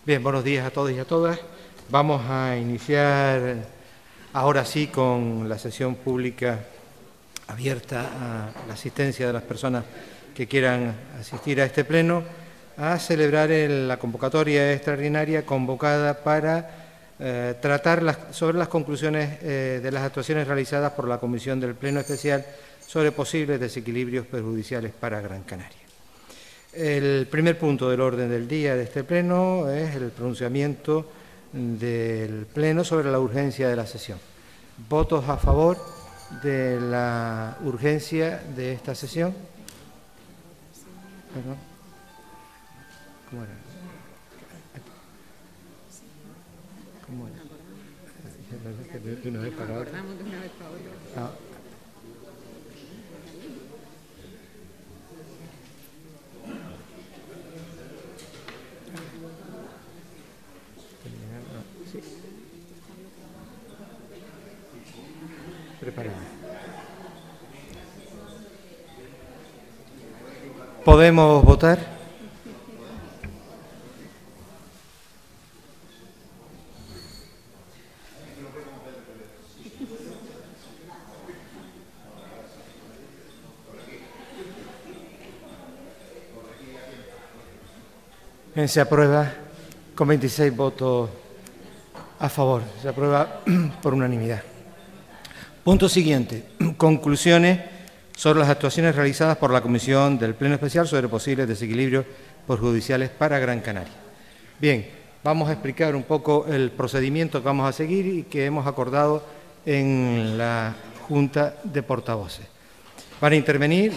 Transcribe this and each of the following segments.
Bien, buenos días a todos y a todas. Vamos a iniciar ahora sí con la sesión pública abierta a la asistencia de las personas que quieran asistir a este pleno, a celebrar la convocatoria extraordinaria convocada para tratar sobre las conclusiones de las actuaciones realizadas por la Comisión del Pleno Especial sobre posibles desequilibrios perjudiciales para Gran Canaria. El primer punto del orden del día de este pleno es el pronunciamiento del pleno sobre la urgencia de la sesión. ¿Votos a favor de la urgencia de esta sesión? ¿Perdón? ¿Cómo era? ¿Cómo era? ¿De una vez para otra? Ah. Sí. Preparado. ¿Podemos votar? Se aprueba con 26 votos a favor. Se aprueba por unanimidad. Punto siguiente. Conclusiones sobre las actuaciones realizadas por la Comisión del Pleno Especial sobre posibles desequilibrios perjudiciales para Gran Canaria. Bien, vamos a explicar un poco el procedimiento que vamos a seguir y que hemos acordado en la Junta de Portavoces. Van a intervenir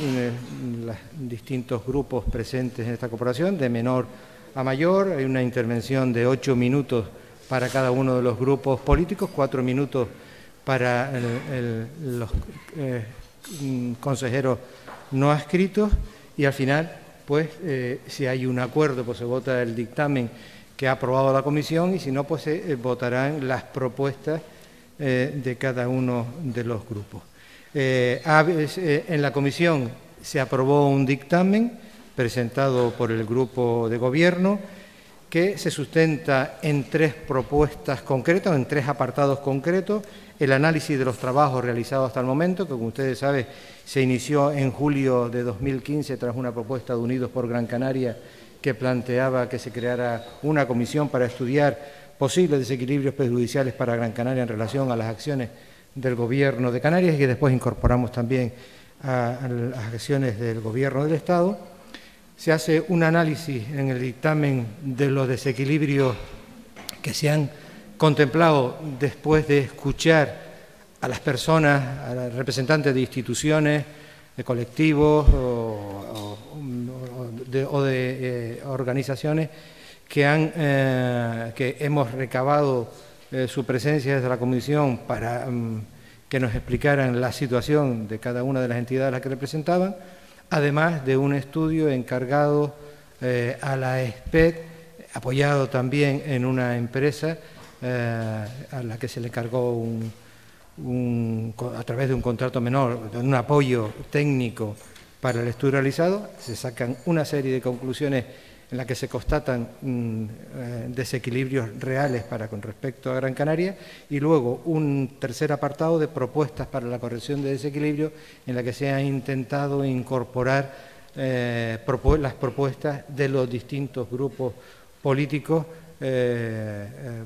los distintos grupos presentes en esta corporación, de menor a mayor. Hay una intervención de 8 minutos para cada uno de los grupos políticos, 4 minutos para los consejeros no adscritos y al final, pues, si hay un acuerdo, pues se vota el dictamen que ha aprobado la comisión y si no, pues se votarán las propuestas de cada uno de los grupos. En la comisión se aprobó un dictamen presentado por el grupo de gobierno que se sustenta en 3 propuestas concretas, en 3 apartados concretos. El análisis de los trabajos realizados hasta el momento, que como ustedes saben se inició en julio de 2015 tras una propuesta de Unidos por Gran Canaria que planteaba que se creara una comisión para estudiar posibles desequilibrios perjudiciales para Gran Canaria en relación a las acciones del Gobierno de Canarias y que después incorporamos también a las acciones del Gobierno del Estado. Se hace un análisis en el dictamen de los desequilibrios que se han contemplado después de escuchar a las personas, a los representantes de instituciones, de colectivos o de organizaciones que hemos recabado su presencia desde la Comisión para que nos explicaran la situación de cada una de las entidades a las que representaban, además de un estudio encargado a la SPED, apoyado también en una empresa a la que se le encargó a través de un contrato menor, un apoyo técnico para el estudio realizado. Se sacan una serie de conclusiones en las que se constatan desequilibrios reales con respecto a Gran Canaria y luego un tercer apartado de propuestas para la corrección de desequilibrios en la que se ha intentado incorporar las propuestas de los distintos grupos políticos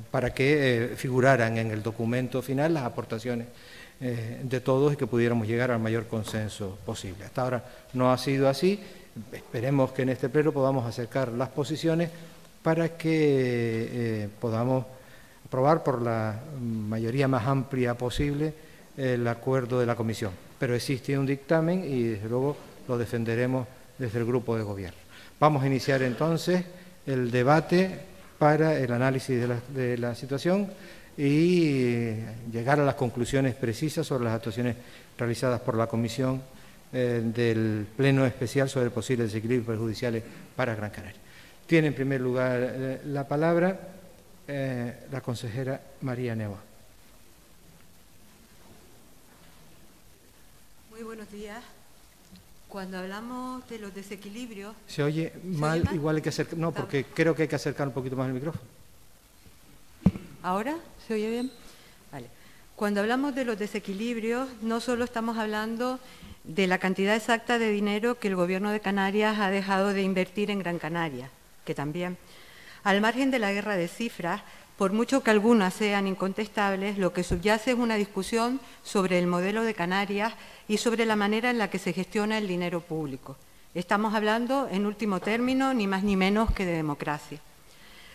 para que figuraran en el documento final las aportaciones de todos y que pudiéramos llegar al mayor consenso posible. Hasta ahora no ha sido así. Esperemos que en este pleno podamos acercar las posiciones para que podamos aprobar por la mayoría más amplia posible el acuerdo de la Comisión. Pero existe un dictamen y, desde luego, lo defenderemos desde el Grupo de Gobierno. Vamos a iniciar entonces el debate para el análisis de la situación y llegar a las conclusiones precisas sobre las actuaciones realizadas por la Comisión del Pleno Especial sobre posibles desequilibrios perjudiciales para Gran Canaria. Tiene en primer lugar la palabra la consejera María Neva. Muy buenos días. Cuando hablamos de los desequilibrios... ¿Se oye mal? Igual hay que acercar... No, porque creo que hay que acercar un poquito más el micrófono. ¿Ahora? ¿Se oye bien? Vale. Cuando hablamos de los desequilibrios, no solo estamos hablando de la cantidad exacta de dinero que el Gobierno de Canarias ha dejado de invertir en Gran Canaria, que también, al margen de la guerra de cifras, por mucho que algunas sean incontestables, lo que subyace es una discusión sobre el modelo de Canarias y sobre la manera en la que se gestiona el dinero público. Estamos hablando, en último término, ni más ni menos que de democracia.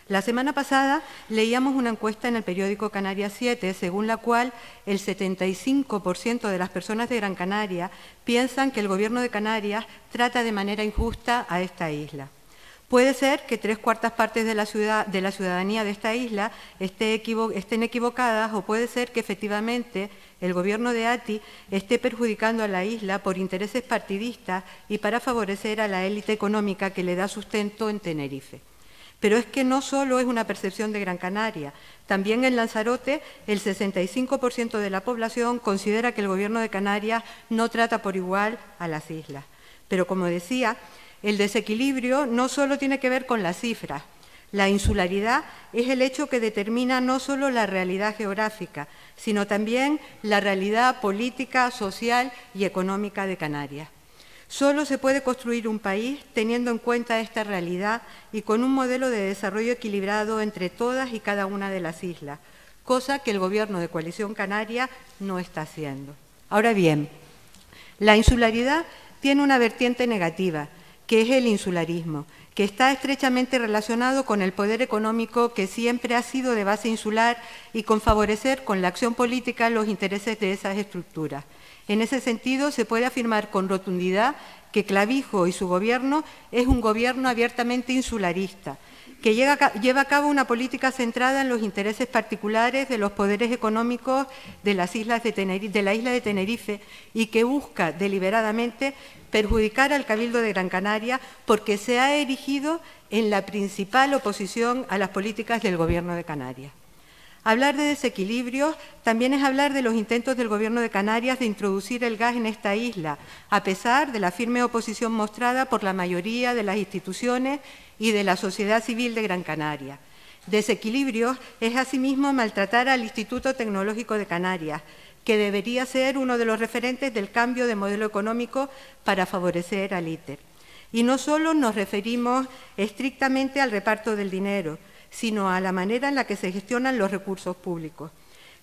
La semana pasada leíamos una encuesta en el periódico Canarias 7, según la cual el 75% de las personas de Gran Canaria piensan que el Gobierno de Canarias trata de manera injusta a esta isla. Puede ser que 3/4 partes de la ciudadanía de esta isla estén equivocadas, o puede ser que efectivamente el Gobierno de ATI esté perjudicando a la isla por intereses partidistas y para favorecer a la élite económica que le da sustento en Tenerife. Pero es que no solo es una percepción de Gran Canaria, también en Lanzarote el 65% de la población considera que el Gobierno de Canarias no trata por igual a las islas. Pero como decía, el desequilibrio no solo tiene que ver con las cifras. La insularidad es el hecho que determina no solo la realidad geográfica, sino también la realidad política, social y económica de Canarias. Solo se puede construir un país teniendo en cuenta esta realidad y con un modelo de desarrollo equilibrado entre todas y cada una de las islas, cosa que el Gobierno de Coalición Canaria no está haciendo. Ahora bien, la insularidad tiene una vertiente negativa, que es el insularismo, que está estrechamente relacionado con el poder económico que siempre ha sido de base insular y con favorecer con la acción política los intereses de esas estructuras. En ese sentido, se puede afirmar con rotundidad que Clavijo y su gobierno es un gobierno abiertamente insularista, que lleva a cabo una política centrada en los intereses particulares de los poderes económicos de la isla de Tenerife y que busca deliberadamente perjudicar al Cabildo de Gran Canaria porque se ha erigido en la principal oposición a las políticas del Gobierno de Canarias. Hablar de desequilibrios también es hablar de los intentos del Gobierno de Canarias de introducir el gas en esta isla, a pesar de la firme oposición mostrada por la mayoría de las instituciones y de la sociedad civil de Gran Canaria. Desequilibrios es asimismo maltratar al Instituto Tecnológico de Canarias, que debería ser uno de los referentes del cambio de modelo económico para favorecer al ITER. Y no solo nos referimos estrictamente al reparto del dinero, sino a la manera en la que se gestionan los recursos públicos.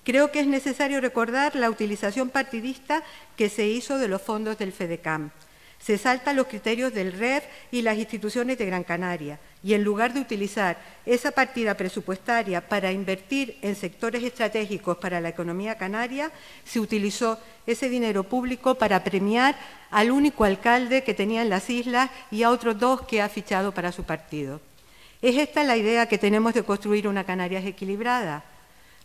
Creo que es necesario recordar la utilización partidista que se hizo de los fondos del FEDECAM. Se saltan los criterios del REF y las instituciones de Gran Canaria, y en lugar de utilizar esa partida presupuestaria para invertir en sectores estratégicos para la economía canaria, se utilizó ese dinero público para premiar al único alcalde que tenía en las islas y a otros 2 que ha fichado para su partido. ¿Es esta la idea que tenemos de construir una Canarias equilibrada?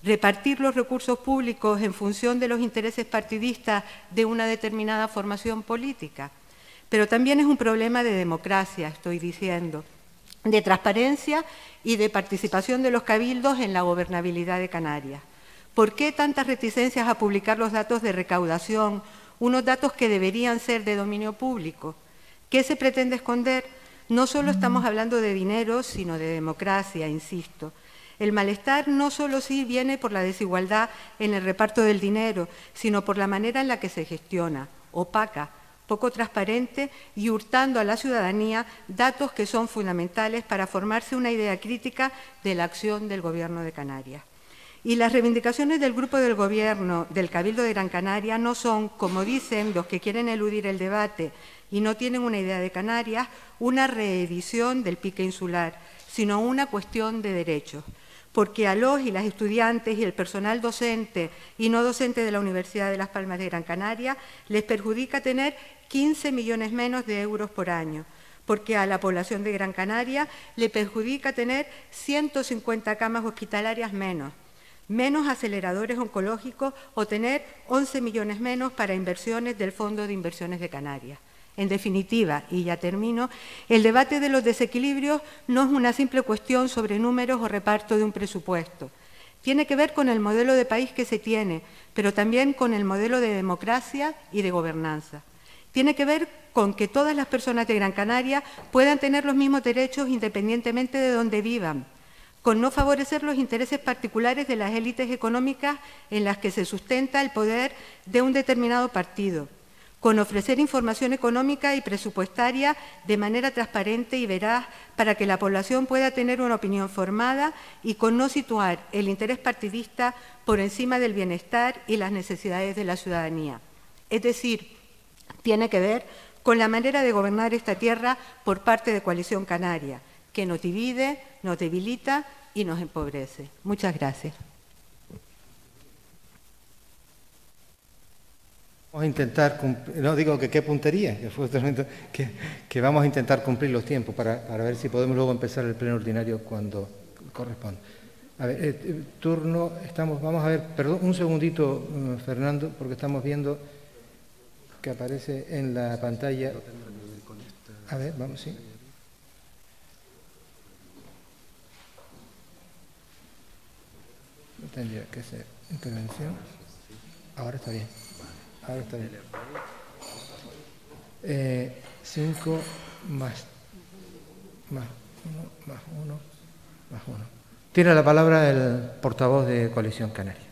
¿Repartir los recursos públicos en función de los intereses partidistas de una determinada formación política? Pero también es un problema de democracia, estoy diciendo, de transparencia y de participación de los cabildos en la gobernabilidad de Canarias. ¿Por qué tantas reticencias a publicar los datos de recaudación, unos datos que deberían ser de dominio público? ¿Qué se pretende esconder? No solo estamos hablando de dinero, sino de democracia, insisto. El malestar no solo sí viene por la desigualdad en el reparto del dinero, sino por la manera en la que se gestiona, opaca, poco transparente y hurtando a la ciudadanía datos que son fundamentales para formarse una idea crítica de la acción del Gobierno de Canarias. Y las reivindicaciones del Grupo del Gobierno del Cabildo de Gran Canaria no son, como dicen los que quieren eludir el debate y no tienen una idea de Canarias, una reedición del pique insular, sino una cuestión de derechos. Porque a los y las estudiantes y el personal docente y no docente de la Universidad de Las Palmas de Gran Canaria les perjudica tener 15 millones menos de euros por año. Porque a la población de Gran Canaria le perjudica tener 150 camas hospitalarias menos, menos aceleradores oncológicos o tener 11 millones menos para inversiones del Fondo de Inversiones de Canarias. En definitiva, y ya termino, el debate de los desequilibrios no es una simple cuestión sobre números o reparto de un presupuesto. Tiene que ver con el modelo de país que se tiene, pero también con el modelo de democracia y de gobernanza. Tiene que ver con que todas las personas de Gran Canaria puedan tener los mismos derechos independientemente de donde vivan, con no favorecer los intereses particulares de las élites económicas en las que se sustenta el poder de un determinado partido, con ofrecer información económica y presupuestaria de manera transparente y veraz para que la población pueda tener una opinión formada y con no situar el interés partidista por encima del bienestar y las necesidades de la ciudadanía. Es decir, tiene que ver con la manera de gobernar esta tierra por parte de Coalición Canaria, que nos divide, nos debilita y nos empobrece. Muchas gracias. Vamos a intentar cumplir, no digo que qué puntería, que vamos a intentar cumplir los tiempos para ver si podemos luego empezar el pleno ordinario cuando corresponda. A ver, turno, vamos a ver, perdón, un segundito, Fernando, porque estamos viendo que aparece en la pantalla. A ver, vamos, sí. No tendría que ser intervención. Ahora está bien. Ahora está bien. 5 más 1, más 1, más 1. Tiene la palabra el portavoz de Coalición Canaria.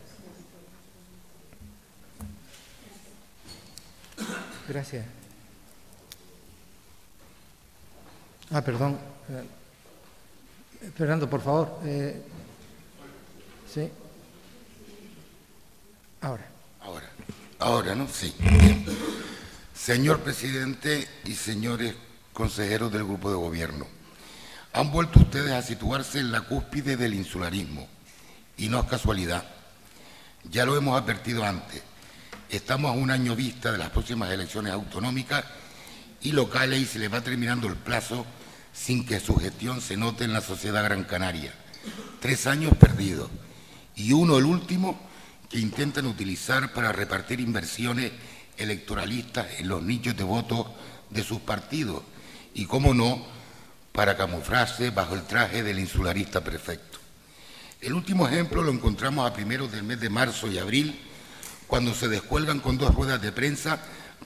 Gracias. Perdón. Fernando, por favor. Sí. Ahora, ¿no? Sí. Bien. Señor presidente y señores consejeros del grupo de gobierno, han vuelto ustedes a situarse en la cúspide del insularismo. Y no es casualidad. Ya lo hemos advertido antes. Estamos a un año vista de las próximas elecciones autonómicas y locales y se les va terminando el plazo sin que su gestión se note en la sociedad gran canaria. 3 años perdidos. Y uno, el último, que intentan utilizar para repartir inversiones electoralistas en los nichos de votos de sus partidos y, cómo no, para camuflarse bajo el traje del insularista perfecto. El último ejemplo lo encontramos a primeros del mes de marzo y abril, cuando se descuelgan con 2 ruedas de prensa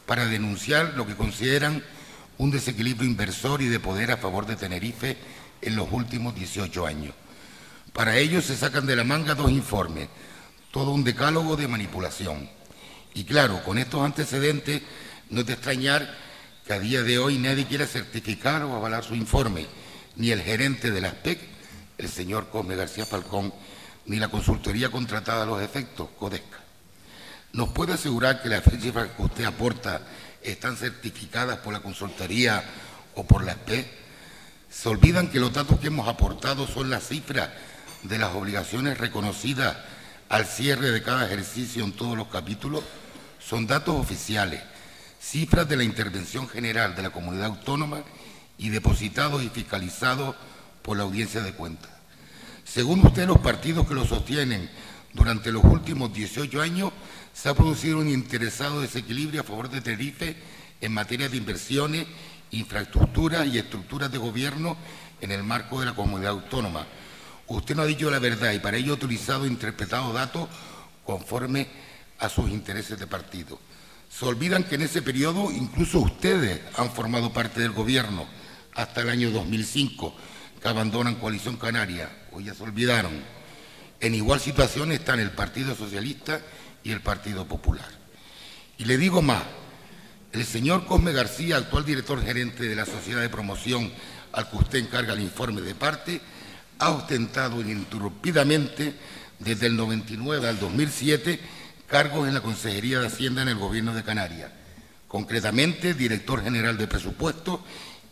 para denunciar lo que consideran un desequilibrio inversor y de poder a favor de Tenerife en los últimos 18 años. Para ello se sacan de la manga 2 informes, todo un decálogo de manipulación. Y claro, con estos antecedentes no es de extrañar que a día de hoy nadie quiera certificar o avalar su informe, ni el gerente de la SPEC, el señor Cosme García Falcón, ni la consultoría contratada a los efectos, Codesca. ¿Nos puede asegurar que las cifras que usted aporta están certificadas por la consultoría o por la SPEC? ¿Se olvidan que los datos que hemos aportado son las cifras de las obligaciones reconocidas al cierre de cada ejercicio en todos los capítulos? Son datos oficiales, cifras de la intervención general de la comunidad autónoma y depositados y fiscalizados por la audiencia de cuentas. Según usted, los partidos que lo sostienen durante los últimos 18 años se ha producido un interesado desequilibrio a favor de Tenerife en materia de inversiones, infraestructuras y estructuras de gobierno en el marco de la comunidad autónoma. Usted no ha dicho la verdad y para ello ha utilizado e interpretado datos conforme a sus intereses de partido. Se olvidan que en ese periodo incluso ustedes han formado parte del gobierno hasta el año 2005, que abandonan Coalición Canaria, o ya se olvidaron. En igual situación están el Partido Socialista y el Partido Popular. Y le digo más, el señor Cosme García, actual director gerente de la Sociedad de Promoción al que usted encarga el informe de parte, ha ostentado ininterrumpidamente desde el 99 al 2007 cargos en la Consejería de Hacienda en el Gobierno de Canarias, concretamente director general de Presupuesto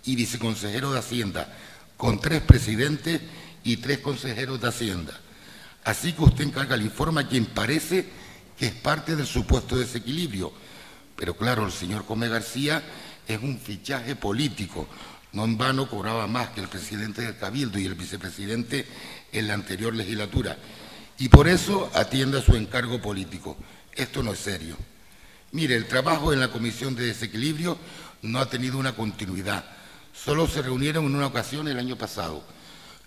y viceconsejero de Hacienda, con 3 presidentes y 3 consejeros de Hacienda. Así que usted encarga el informe a quien parece que es parte del supuesto desequilibrio. Pero claro, el señor Cosme García es un fichaje político. No en vano cobraba más que el presidente del Cabildo y el vicepresidente en la anterior legislatura. Y por eso atiende a su encargo político. Esto no es serio. Mire, el trabajo en la Comisión de Desequilibrio no ha tenido una continuidad. Solo se reunieron en una ocasión el año pasado,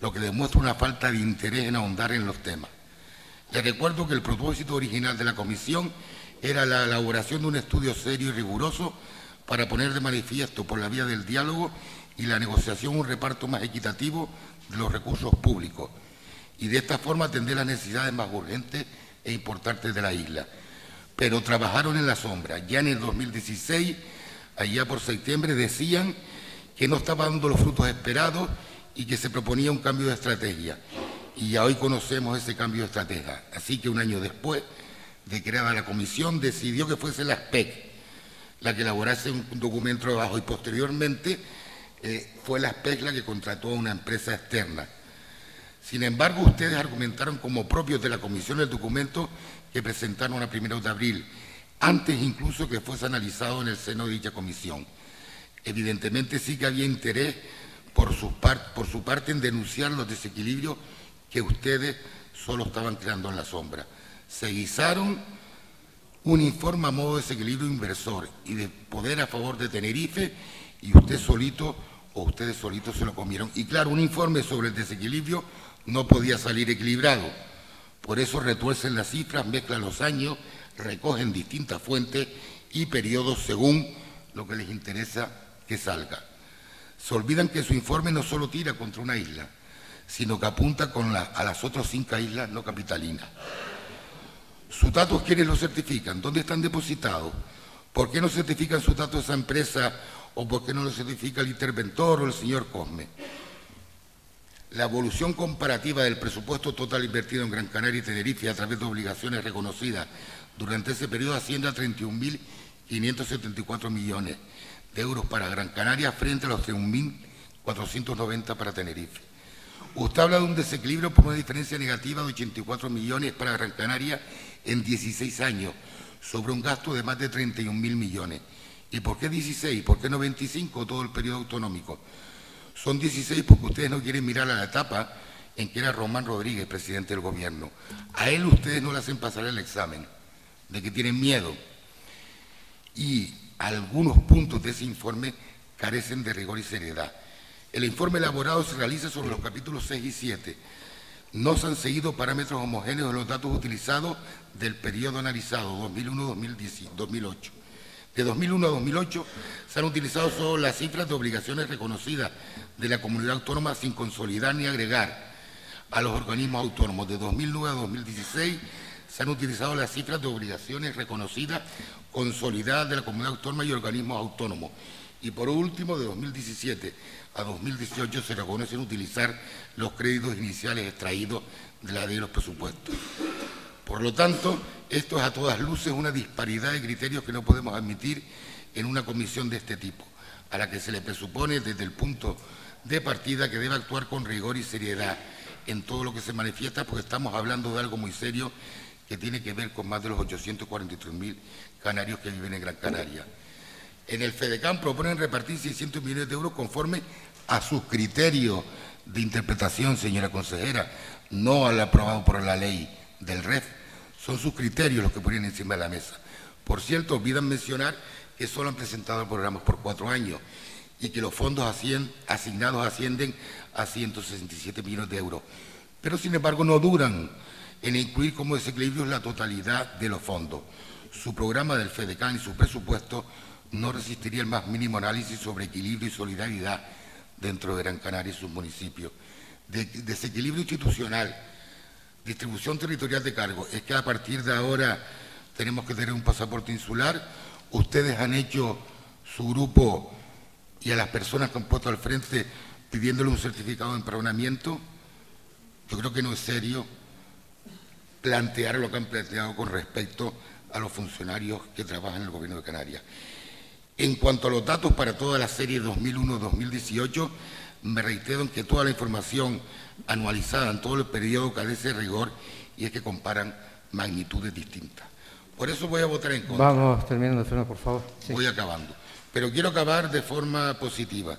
lo que demuestra una falta de interés en ahondar en los temas. Les recuerdo que el propósito original de la comisión era la elaboración de un estudio serio y riguroso para poner de manifiesto por la vía del diálogo y la negociación un reparto más equitativo de los recursos públicos y de esta forma atender las necesidades más urgentes e importantes de la isla. Pero trabajaron en la sombra. Ya en el 2016, allá por septiembre, decían que no estaba dando los frutos esperados y que se proponía un cambio de estrategia. Y ya hoy conocemos ese cambio de estrategia. Así que un año después de creada la comisión, decidió que fuese la SPEC la que elaborase un documento de trabajo y posteriormente fue la SPEC la que contrató a una empresa externa. Sin embargo, ustedes argumentaron como propios de la comisión el documento que presentaron a 1 de abril, antes incluso que fuese analizado en el seno de dicha comisión. Evidentemente sí que había interés por su parte en denunciar los desequilibrios que ustedes solo estaban creando en la sombra. Se guisaron un informe a modo de desequilibrio inversor y de poder a favor de Tenerife y ustedes solitos se lo comieron. Y claro, un informe sobre el desequilibrio no podía salir equilibrado. Por eso retuercen las cifras, mezclan los años, recogen distintas fuentes y periodos según lo que les interesa que salga. Se olvidan que su informe no solo tira contra una isla, sino que apunta a las otras 5 islas no capitalinas. ¿Sus datos quiénes los certifican? ¿Dónde están depositados? ¿Por qué no certifican sus datos esa empresa o por qué no los certifica el interventor o el señor Cosme? La evolución comparativa del presupuesto total invertido en Gran Canaria y Tenerife a través de obligaciones reconocidas durante ese periodo asciende a 31.574 millones de euros para Gran Canaria frente a los 3.490 para Tenerife. Usted habla de un desequilibrio por una diferencia negativa de 84 millones para Gran Canaria en 16 años, sobre un gasto de más de 31.000 millones. ¿Y por qué 16? ¿Por qué no 25 todo el periodo autonómico? Son 16 porque ustedes no quieren mirar a la etapa en que era Román Rodríguez, presidente del gobierno. A él ustedes no le hacen pasar el examen, de que tienen miedo. Y algunos puntos de ese informe carecen de rigor y seriedad. El informe elaborado se realiza sobre los capítulos 6 y 7. No se han seguido parámetros homogéneos en los datos utilizados del periodo analizado, 2001-2008. De 2001 a 2008 se han utilizado solo las cifras de obligaciones reconocidas de la comunidad autónoma sin consolidar ni agregar a los organismos autónomos. De 2009 a 2016 se han utilizado las cifras de obligaciones reconocidas, consolidadas de la comunidad autónoma y organismos autónomos. Y por último, de 2017 a 2018 se reconocen utilizar los créditos iniciales extraídos de la ley de los presupuestos. Por lo tanto, esto es a todas luces una disparidad de criterios que no podemos admitir en una comisión de este tipo, a la que se le presupone desde el punto de partida que debe actuar con rigor y seriedad en todo lo que se manifiesta, porque estamos hablando de algo muy serio que tiene que ver con más de los 843.000 canarios que viven en Gran Canaria. En el FEDECAN proponen repartir 600 millones de euros conforme a sus criterios de interpretación, señora consejera, no al aprobado por la ley del REF. Son sus criterios los que ponen encima de la mesa. Por cierto, olvidan mencionar que solo han presentado programas por 4 años y que los fondos asignados ascienden a 167 millones de euros. Pero, sin embargo, no duran en incluir como desequilibrios la totalidad de los fondos. Su programa del FEDECAN y su presupuesto no resistiría el más mínimo análisis sobre equilibrio y solidaridad dentro de Gran Canaria y sus municipios. Desequilibrio institucional, distribución territorial de cargos. Es que a partir de ahora tenemos que tener un pasaporte insular. Ustedes han hecho su grupo y a las personas que han puesto al frente pidiéndole un certificado de empadronamiento. Yo creo que no es serio plantear lo que han planteado con respecto a los funcionarios que trabajan en el Gobierno de Canarias. En cuanto a los datos para toda la serie 2001-2018, me reitero en que toda la información anualizada en todo el periodo carece de rigor y es que comparan magnitudes distintas. Por eso voy a votar en contra. Vamos terminando, Fernando, por favor. Sí. Voy acabando. Pero quiero acabar de forma positiva.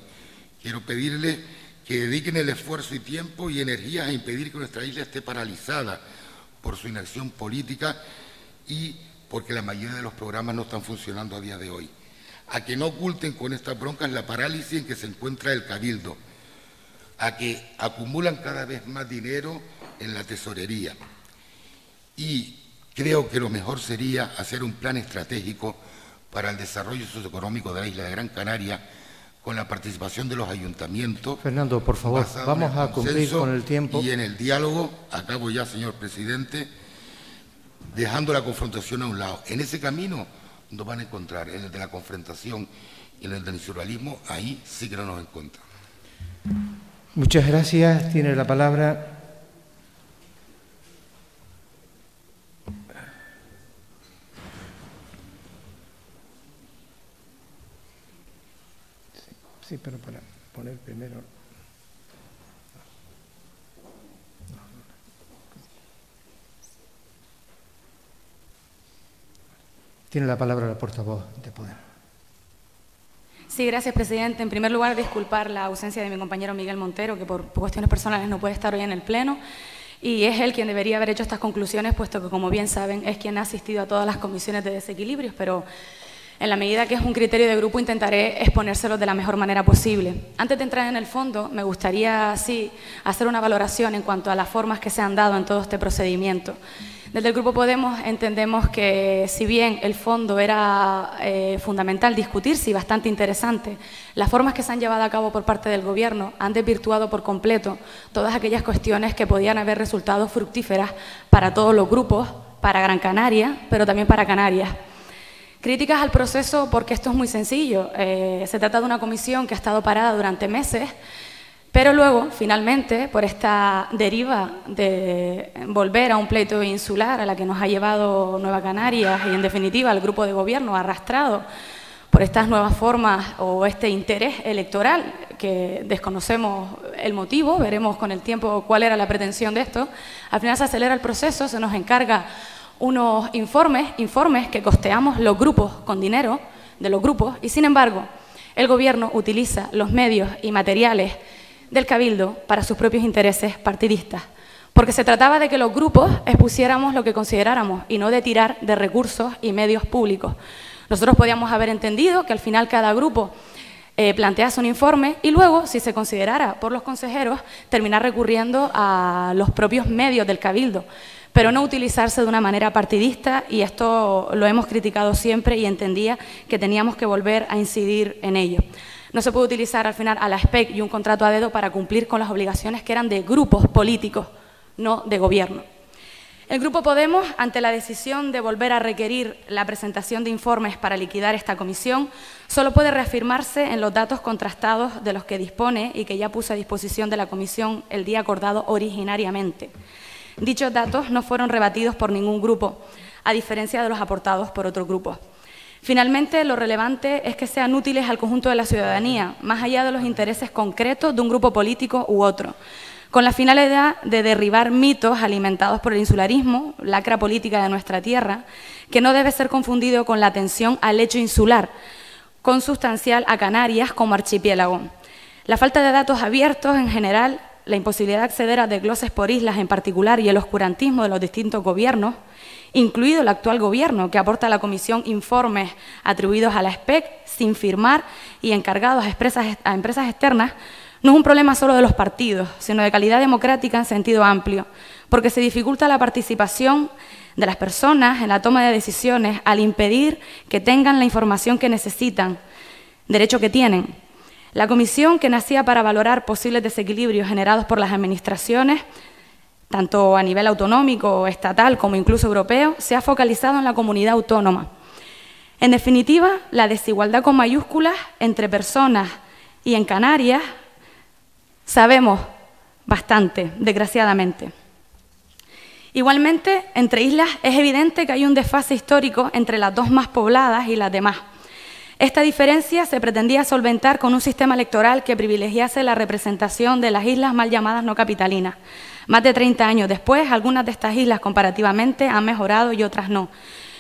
Quiero pedirles que dediquen el esfuerzo y tiempo y energía a impedir que nuestra isla esté paralizada por su inacción política y porque la mayoría de los programas no están funcionando a día de hoy. A que no oculten con estas broncas la parálisis en que se encuentra el Cabildo, a que acumulan cada vez más dinero en la tesorería. Y creo que lo mejor sería hacer un plan estratégico para el desarrollo socioeconómico de la isla de Gran Canaria, con la participación de los ayuntamientos. Fernando, por favor, vamos a cumplir con el tiempo. Y en el diálogo, acabo ya, señor presidente, dejando la confrontación a un lado. En ese camino nos van a encontrar, en el de la confrontación y en el del surrealismo, ahí sí que no nos encuentran. Muchas gracias. Tiene la palabra sí, pero para poner primero. Tiene la palabra la portavoz de Podemos. Sí, gracias, presidente. En primer lugar, disculpar la ausencia de mi compañero Miguel Montero, que por cuestiones personales no puede estar hoy en el Pleno, y es él quien debería haber hecho estas conclusiones, puesto que, como bien saben, es quien ha asistido a todas las comisiones de desequilibrios, pero en la medida que es un criterio de grupo intentaré exponérselos de la mejor manera posible. Antes de entrar en el fondo, me gustaría, sí, hacer una valoración en cuanto a las formas que se han dado en todo este procedimiento. Desde el Grupo Podemos entendemos que, si bien el fondo era fundamental discutirse y bastante interesante, las formas que se han llevado a cabo por parte del Gobierno han desvirtuado por completo todas aquellas cuestiones que podían haber resultado fructíferas para todos los grupos, para Gran Canaria, pero también para Canarias. Críticas al proceso porque esto es muy sencillo. Se trata de una comisión que ha estado parada durante meses, pero luego, finalmente, por esta deriva de volver a un pleito insular a la que nos ha llevado Nueva Canarias y, en definitiva, el grupo de gobierno arrastrado por estas nuevas formas o este interés electoral, que desconocemos el motivo, veremos con el tiempo cuál era la pretensión de esto, al final se acelera el proceso, se nos encarga unos informes que costeamos los grupos con dinero de los grupos, y sin embargo el Gobierno utiliza los medios y materiales del Cabildo para sus propios intereses partidistas, porque se trataba de que los grupos expusiéramos lo que consideráramos y no de tirar de recursos y medios públicos. Nosotros podíamos haber entendido que al final cada grupo plantease un informe y luego, si se considerara por los consejeros, terminar recurriendo a los propios medios del Cabildo, pero no utilizarse de una manera partidista, y esto lo hemos criticado siempre y entendía que teníamos que volver a incidir en ello. No se puede utilizar al final a la SPEC y un contrato a dedo para cumplir con las obligaciones que eran de grupos políticos, no de gobierno. El Grupo Podemos, ante la decisión de volver a requerir la presentación de informes para liquidar esta comisión, solo puede reafirmarse en los datos contrastados de los que dispone y que ya puso a disposición de la comisión el día acordado originariamente. Dichos datos no fueron rebatidos por ningún grupo, a diferencia de los aportados por otros grupos. Finalmente, lo relevante es que sean útiles al conjunto de la ciudadanía, más allá de los intereses concretos de un grupo político u otro, con la finalidad de derribar mitos alimentados por el insularismo, lacra política de nuestra tierra, que no debe ser confundido con la atención al hecho insular, consustancial a Canarias como archipiélago. La falta de datos abiertos en general, la imposibilidad de acceder a desgloses por islas en particular y el oscurantismo de los distintos gobiernos, incluido el actual Gobierno, que aporta a la Comisión informes atribuidos a la SPEC sin firmar y encargados a empresas externas, no es un problema solo de los partidos, sino de calidad democrática en sentido amplio, porque se dificulta la participación de las personas en la toma de decisiones al impedir que tengan la información que necesitan, derecho que tienen. La comisión, que nacía para valorar posibles desequilibrios generados por las administraciones, tanto a nivel autonómico, estatal como incluso europeo, se ha focalizado en la comunidad autónoma. En definitiva, la desigualdad con mayúsculas entre personas y en Canarias sabemos bastante, desgraciadamente. Igualmente, entre islas es evidente que hay un desfase histórico entre las dos más pobladas y las demás. Esta diferencia se pretendía solventar con un sistema electoral que privilegiase la representación de las islas mal llamadas no capitalinas. Más de 30 años después, algunas de estas islas comparativamente han mejorado y otras no,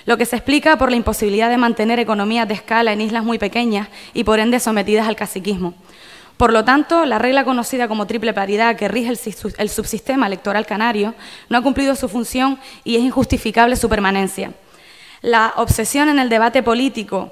lo que se explica por la imposibilidad de mantener economías de escala en islas muy pequeñas y por ende sometidas al caciquismo. Por lo tanto, la regla conocida como triple paridad que rige el subsistema electoral canario no ha cumplido su función y es injustificable su permanencia. La obsesión en el debate político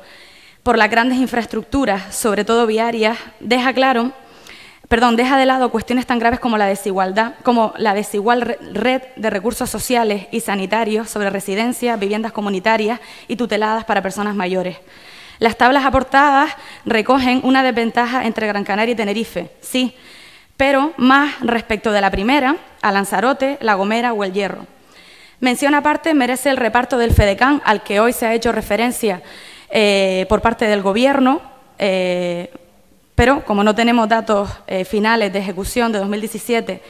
por las grandes infraestructuras, sobre todo viarias, deja de lado cuestiones tan graves como la desigualdad, como la desigual red de recursos sociales y sanitarios sobre residencias, viviendas comunitarias y tuteladas para personas mayores. Las tablas aportadas recogen una desventaja entre Gran Canaria y Tenerife, sí, pero más respecto de la primera, a Lanzarote, La Gomera o El Hierro. Mención aparte merece el reparto del FEDECAN, al que hoy se ha hecho referencia por parte del Gobierno, pero como no tenemos datos finales de ejecución de 2017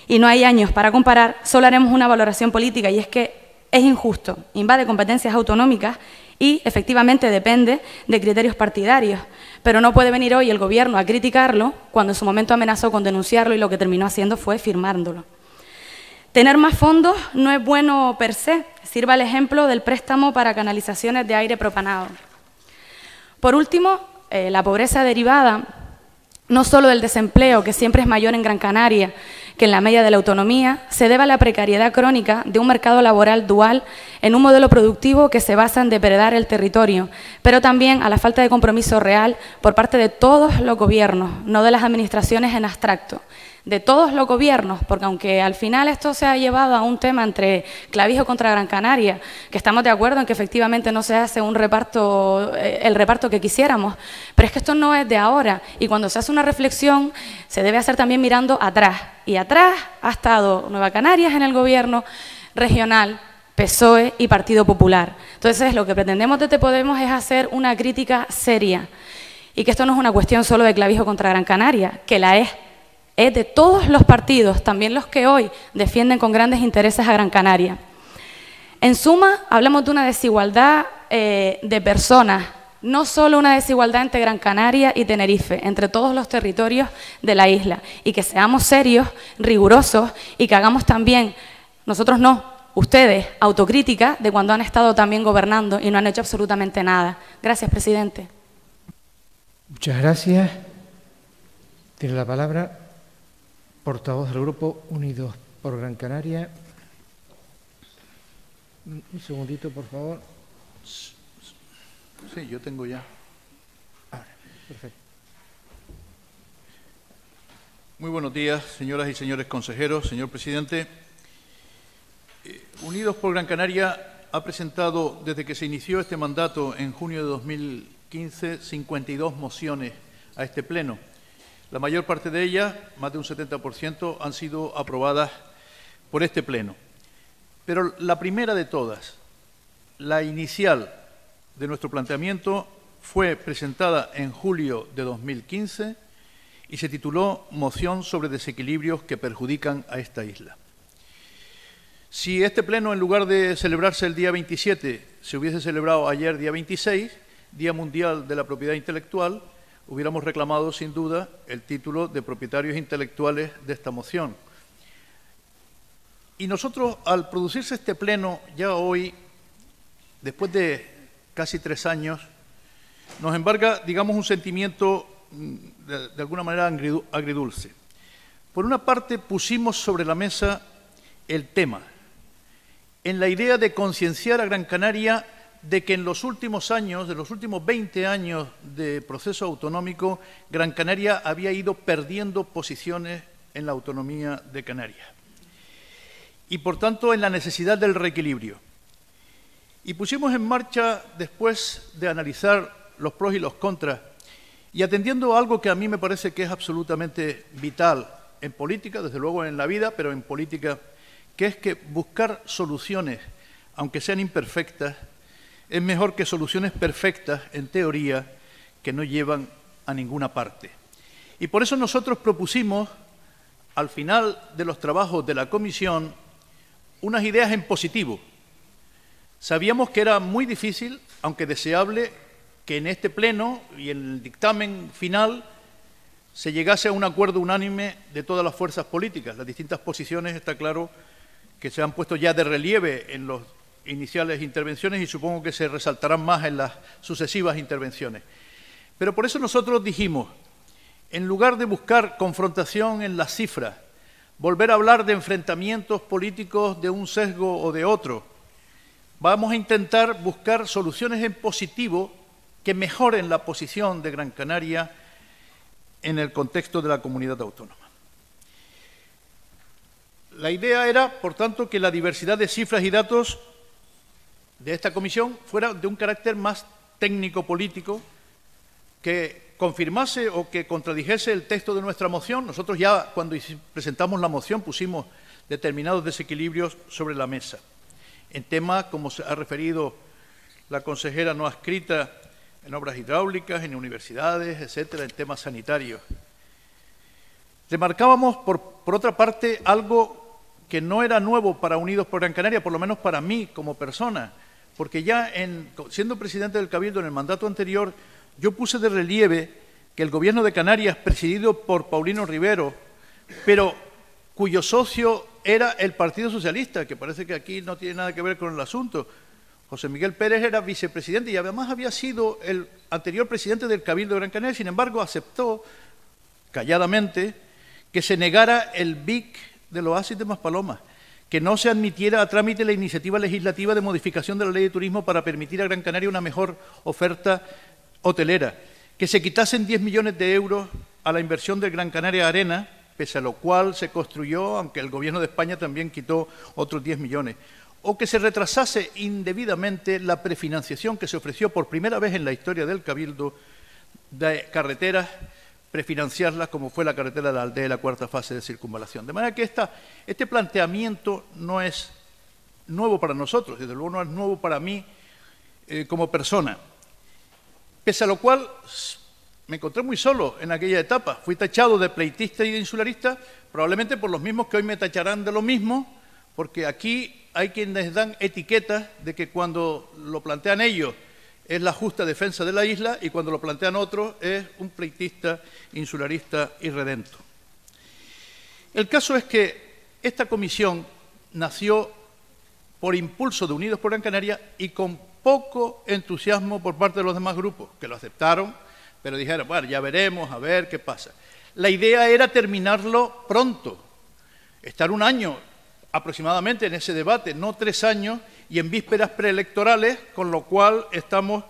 y no hay años para comparar, solo haremos una valoración política, y es que es injusto, invade competencias autonómicas y efectivamente depende de criterios partidarios, pero no puede venir hoy el Gobierno a criticarlo cuando en su momento amenazó con denunciarlo y lo que terminó haciendo fue firmándolo. Tener más fondos no es bueno per se, sirva el ejemplo del préstamo para canalizaciones de aire propanado. Por último, la pobreza derivada no solo del desempleo, que siempre es mayor en Gran Canaria que en la media de la autonomía, se debe a la precariedad crónica de un mercado laboral dual en un modelo productivo que se basa en depredar el territorio, pero también a la falta de compromiso real por parte de todos los gobiernos, no de las administraciones en abstracto, de todos los gobiernos, porque aunque al final esto se ha llevado a un tema entre Clavijo contra Gran Canaria, que estamos de acuerdo en que efectivamente no se hace un reparto, el reparto que quisiéramos, pero es que esto no es de ahora, y cuando se hace una reflexión se debe hacer también mirando atrás, y atrás ha estado Nueva Canarias en el gobierno regional, PSOE y Partido Popular. Entonces, lo que pretendemos desde Podemos es hacer una crítica seria, y que esto no es una cuestión solo de Clavijo contra Gran Canaria, que la es de todos los partidos, también los que hoy defienden con grandes intereses a Gran Canaria. En suma, hablamos de una desigualdad de personas, no solo una desigualdad entre Gran Canaria y Tenerife, entre todos los territorios de la isla, y que seamos serios, rigurosos, y que hagamos también, nosotros no, ustedes, autocrítica de cuando han estado también gobernando y no han hecho absolutamente nada. Gracias, presidente. Muchas gracias. Tiene la palabra portavoz del Grupo Unidos por Gran Canaria. Un segundito, por favor. Sí, yo tengo ya. Ahora, perfecto. Muy buenos días, señoras y señores consejeros, señor presidente. Unidos por Gran Canaria ha presentado, desde que se inició este mandato en junio de 2015, 52 mociones a este Pleno. La mayor parte de ellas, más de un 70%, han sido aprobadas por este Pleno. Pero la primera de todas, la inicial de nuestro planteamiento, fue presentada en julio de 2015 y se tituló Moción sobre desequilibrios que perjudican a esta isla. Si este Pleno, en lugar de celebrarse el día 27, se hubiese celebrado ayer, día 26, Día Mundial de la Propiedad Intelectual, hubiéramos reclamado, sin duda, el título de propietarios intelectuales de esta moción. Y nosotros, al producirse este Pleno, ya hoy, después de casi 3 años, nos embarga, digamos, un sentimiento de alguna manera agridulce. Por una parte, pusimos sobre la mesa el tema, en la idea de concienciar a Gran Canaria de que en los últimos años, de los últimos 20 años de proceso autonómico, Gran Canaria había ido perdiendo posiciones en la autonomía de Canarias y, por tanto, en la necesidad del reequilibrio. Y pusimos en marcha, después de analizar los pros y los contras, y atendiendo a algo que a mí me parece que es absolutamente vital en política, desde luego en la vida, pero en política, que es que buscar soluciones, aunque sean imperfectas, es mejor que soluciones perfectas, en teoría, que no llevan a ninguna parte. Y por eso nosotros propusimos, al final de los trabajos de la comisión, unas ideas en positivo. Sabíamos que era muy difícil, aunque deseable, que en este Pleno y en el dictamen final se llegase a un acuerdo unánime de todas las fuerzas políticas. Las distintas posiciones, está claro, que se han puesto ya de relieve en los iniciales intervenciones y supongo que se resaltarán más en las sucesivas intervenciones. Pero por eso nosotros dijimos, en lugar de buscar confrontación en las cifras, volver a hablar de enfrentamientos políticos de un sesgo o de otro, vamos a intentar buscar soluciones en positivo que mejoren la posición de Gran Canaria en el contexto de la comunidad autónoma. La idea era, por tanto, que la diversidad de cifras y datos de esta comisión fuera de un carácter más técnico-político que confirmase o que contradijese el texto de nuestra moción. Nosotros ya cuando presentamos la moción pusimos determinados desequilibrios sobre la mesa. En temas, como se ha referido la consejera no adscrita, en obras hidráulicas, en universidades, etcétera, en temas sanitarios. Remarcábamos, por otra parte, algo que no era nuevo para Unidos por Gran Canaria, por lo menos para mí como persona, porque ya siendo presidente del Cabildo en el mandato anterior, yo puse de relieve que el Gobierno de Canarias, presidido por Paulino Rivero, pero cuyo socio era el Partido Socialista, que parece que aquí no tiene nada que ver con el asunto. José Miguel Pérez era vicepresidente y además había sido el anterior presidente del Cabildo de Gran Canaria, sin embargo aceptó calladamente que se negara el BIC del Oasis de Maspalomas, que no se admitiera a trámite la iniciativa legislativa de modificación de la Ley de Turismo para permitir a Gran Canaria una mejor oferta hotelera, que se quitasen 10 millones de euros a la inversión del Gran Canaria Arena, pese a lo cual se construyó, aunque el Gobierno de España también quitó otros 10 millones, o que se retrasase indebidamente la prefinanciación que se ofreció por primera vez en la historia del Cabildo de carreteras, prefinanciarlas como fue la carretera de la Aldea y la cuarta fase de circunvalación. De manera que este planteamiento no es nuevo para nosotros, desde luego no es nuevo para mí como persona. Pese a lo cual me encontré muy solo en aquella etapa. Fui tachado de pleitista y de insularista, probablemente por los mismos que hoy me tacharán de lo mismo, porque aquí hay quienes dan etiquetas de que cuando lo plantean ellos es la justa defensa de la isla y cuando lo plantean otros es un pleitista, insularista y redento. El caso es que esta comisión nació por impulso de Unidos por Gran Canaria y con poco entusiasmo por parte de los demás grupos, que lo aceptaron, pero dijeron, bueno, ya veremos, a ver qué pasa. La idea era terminarlo pronto, estar un año aproximadamente en ese debate, no 3 años, y en vísperas preelectorales, con lo cual estamos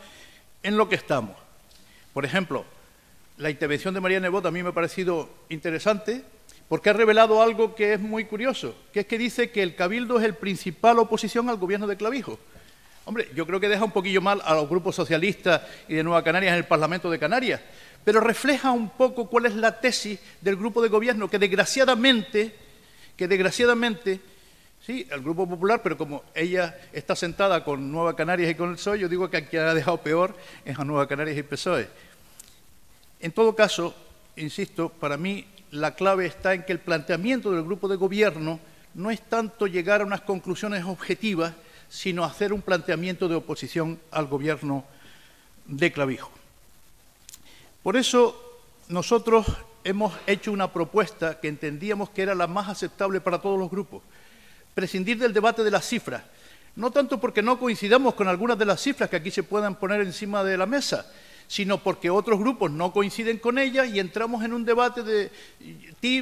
en lo que estamos. Por ejemplo, la intervención de María Nebot a mí me ha parecido interesante porque ha revelado algo que es muy curioso, que es que dice que el Cabildo es el principal oposición al gobierno de Clavijo. Hombre, yo creo que deja un poquillo mal a los grupos socialistas y de Nueva Canarias en el Parlamento de Canarias, pero refleja un poco cuál es la tesis del grupo de gobierno, que desgraciadamente, sí, el Grupo Popular, pero como ella está sentada con Nueva Canarias y con el PSOE, yo digo que a quien ha dejado peor es a Nueva Canarias y PSOE. En todo caso, insisto, para mí la clave está en que el planteamiento del grupo de gobierno no es tanto llegar a unas conclusiones objetivas, sino hacer un planteamiento de oposición al gobierno de Clavijo. Por eso nosotros hemos hecho una propuesta que entendíamos que era la más aceptable para todos los grupos: prescindir del debate de las cifras, no tanto porque no coincidamos con algunas de las cifras que aquí se puedan poner encima de la mesa, sino porque otros grupos no coinciden con ellas y entramos en un debate de,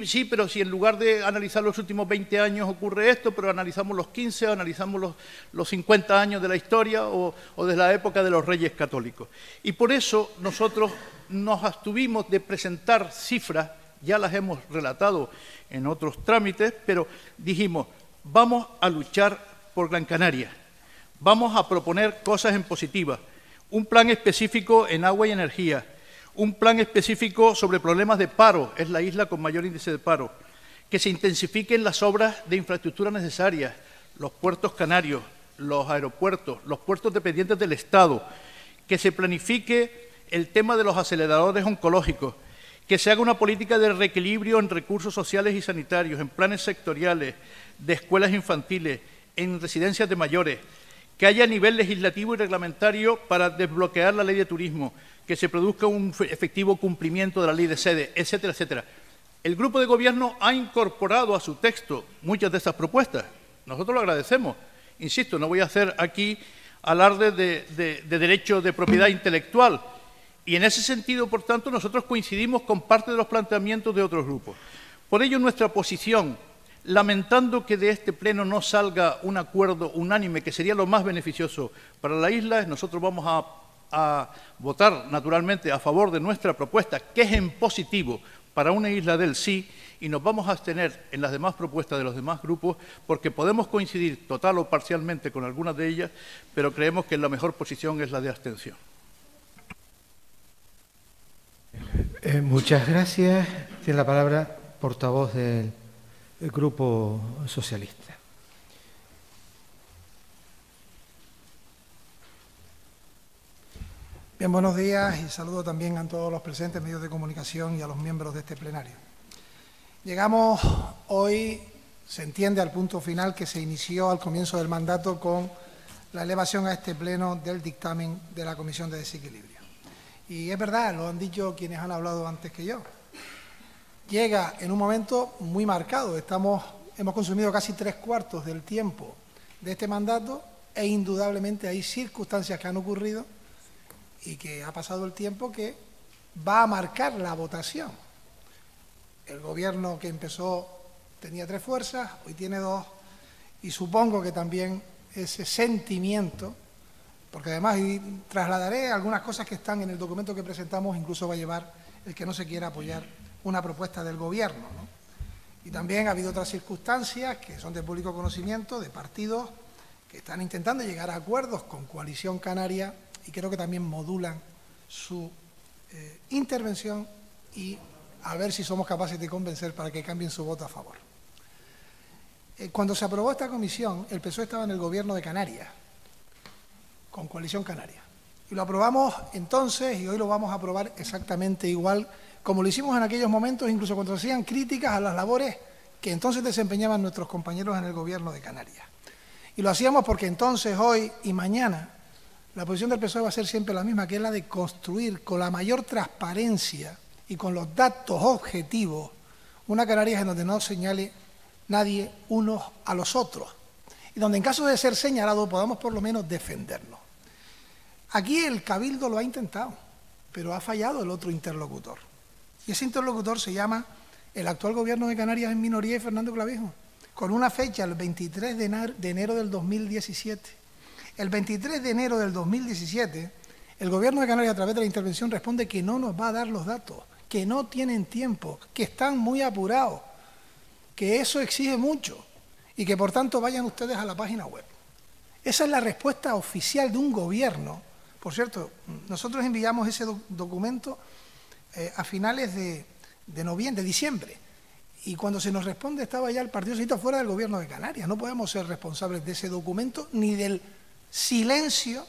sí, pero si en lugar de analizar los últimos 20 años ocurre esto, pero analizamos los 15, analizamos los 50 años de la historia o de la época de los Reyes Católicos. Y por eso nosotros nos abstuvimos de presentar cifras, ya las hemos relatado en otros trámites, pero dijimos, vamos a luchar por Gran Canaria, vamos a proponer cosas en positiva, un plan específico en agua y energía, un plan específico sobre problemas de paro, es la isla con mayor índice de paro, que se intensifiquen las obras de infraestructura necesarias, los puertos canarios, los aeropuertos, los puertos dependientes del Estado, que se planifique el tema de los aceleradores oncológicos, que se haga una política de reequilibrio en recursos sociales y sanitarios, en planes sectoriales, de escuelas infantiles, en residencias de mayores, que haya nivel legislativo y reglamentario para desbloquear la ley de turismo, que se produzca un efectivo cumplimiento de la ley de sede, etcétera, etcétera. El grupo de gobierno ha incorporado a su texto muchas de estas propuestas. Nosotros lo agradecemos. Insisto, no voy a hacer aquí alarde de derecho de propiedad intelectual. Y en ese sentido, por tanto, nosotros coincidimos con parte de los planteamientos de otros grupos. Por ello, nuestra posición, lamentando que de este pleno no salga un acuerdo unánime, que sería lo más beneficioso para la isla, nosotros vamos a votar, naturalmente, a favor de nuestra propuesta, que es en positivo para una isla del sí, y nos vamos a abstener en las demás propuestas de los demás grupos, porque podemos coincidir total o parcialmente con algunas de ellas, pero creemos que la mejor posición es la de abstención. Muchas gracias. Tiene la palabra portavoz del Grupo Socialista. Bien, buenos días y saludo también a todos los presentes, medios de comunicación y a los miembros de este plenario. Llegamos hoy, se entiende, al punto final que se inició al comienzo del mandato con la elevación a este pleno del dictamen de la Comisión de Desequilibrio. Y es verdad, lo han dicho quienes han hablado antes que yo. Llega en un momento muy marcado. Hemos consumido casi 3/4 del tiempo de este mandato e indudablemente hay circunstancias que han ocurrido y que ha pasado el tiempo que va a marcar la votación. El gobierno que empezó tenía 3 fuerzas, hoy tiene 2, y supongo que también ese sentimiento, porque además trasladaré algunas cosas que están en el documento que presentamos, incluso va a llevar el que no se quiera apoyar una propuesta del gobierno, ¿no? Y también ha habido otras circunstancias que son de público conocimiento, de partidos que están intentando llegar a acuerdos con Coalición Canaria y creo que también modulan su intervención y a ver si somos capaces de convencer para que cambien su voto a favor. Cuando se aprobó esta comisión, el PSOE estaba en el gobierno de Canarias, con Coalición Canaria. Y lo aprobamos entonces y hoy lo vamos a aprobar exactamente igual como lo hicimos en aquellos momentos, incluso cuando hacían críticas a las labores que entonces desempeñaban nuestros compañeros en el gobierno de Canarias. Y lo hacíamos porque entonces, hoy y mañana, la posición del PSOE va a ser siempre la misma, que es la de construir con la mayor transparencia y con los datos objetivos una Canarias en donde no señale nadie unos a los otros y donde en caso de ser señalado podamos por lo menos defendernos. Aquí el Cabildo lo ha intentado, pero ha fallado el otro interlocutor. Y ese interlocutor se llama el actual gobierno de Canarias en minoría y Fernando Clavijo, con una fecha, el 23 de enero del 2017. El 23 de enero del 2017, el gobierno de Canarias a través de la intervención responde que no nos va a dar los datos, que no tienen tiempo, que están muy apurados, que eso exige mucho y que por tanto vayan ustedes a la página web. Esa es la respuesta oficial de un gobierno. Por cierto, nosotros enviamos ese documento a finales de diciembre, y cuando se nos responde estaba ya el Partido Socialista fuera del gobierno de Canarias. No podemos ser responsables de ese documento ni del silencio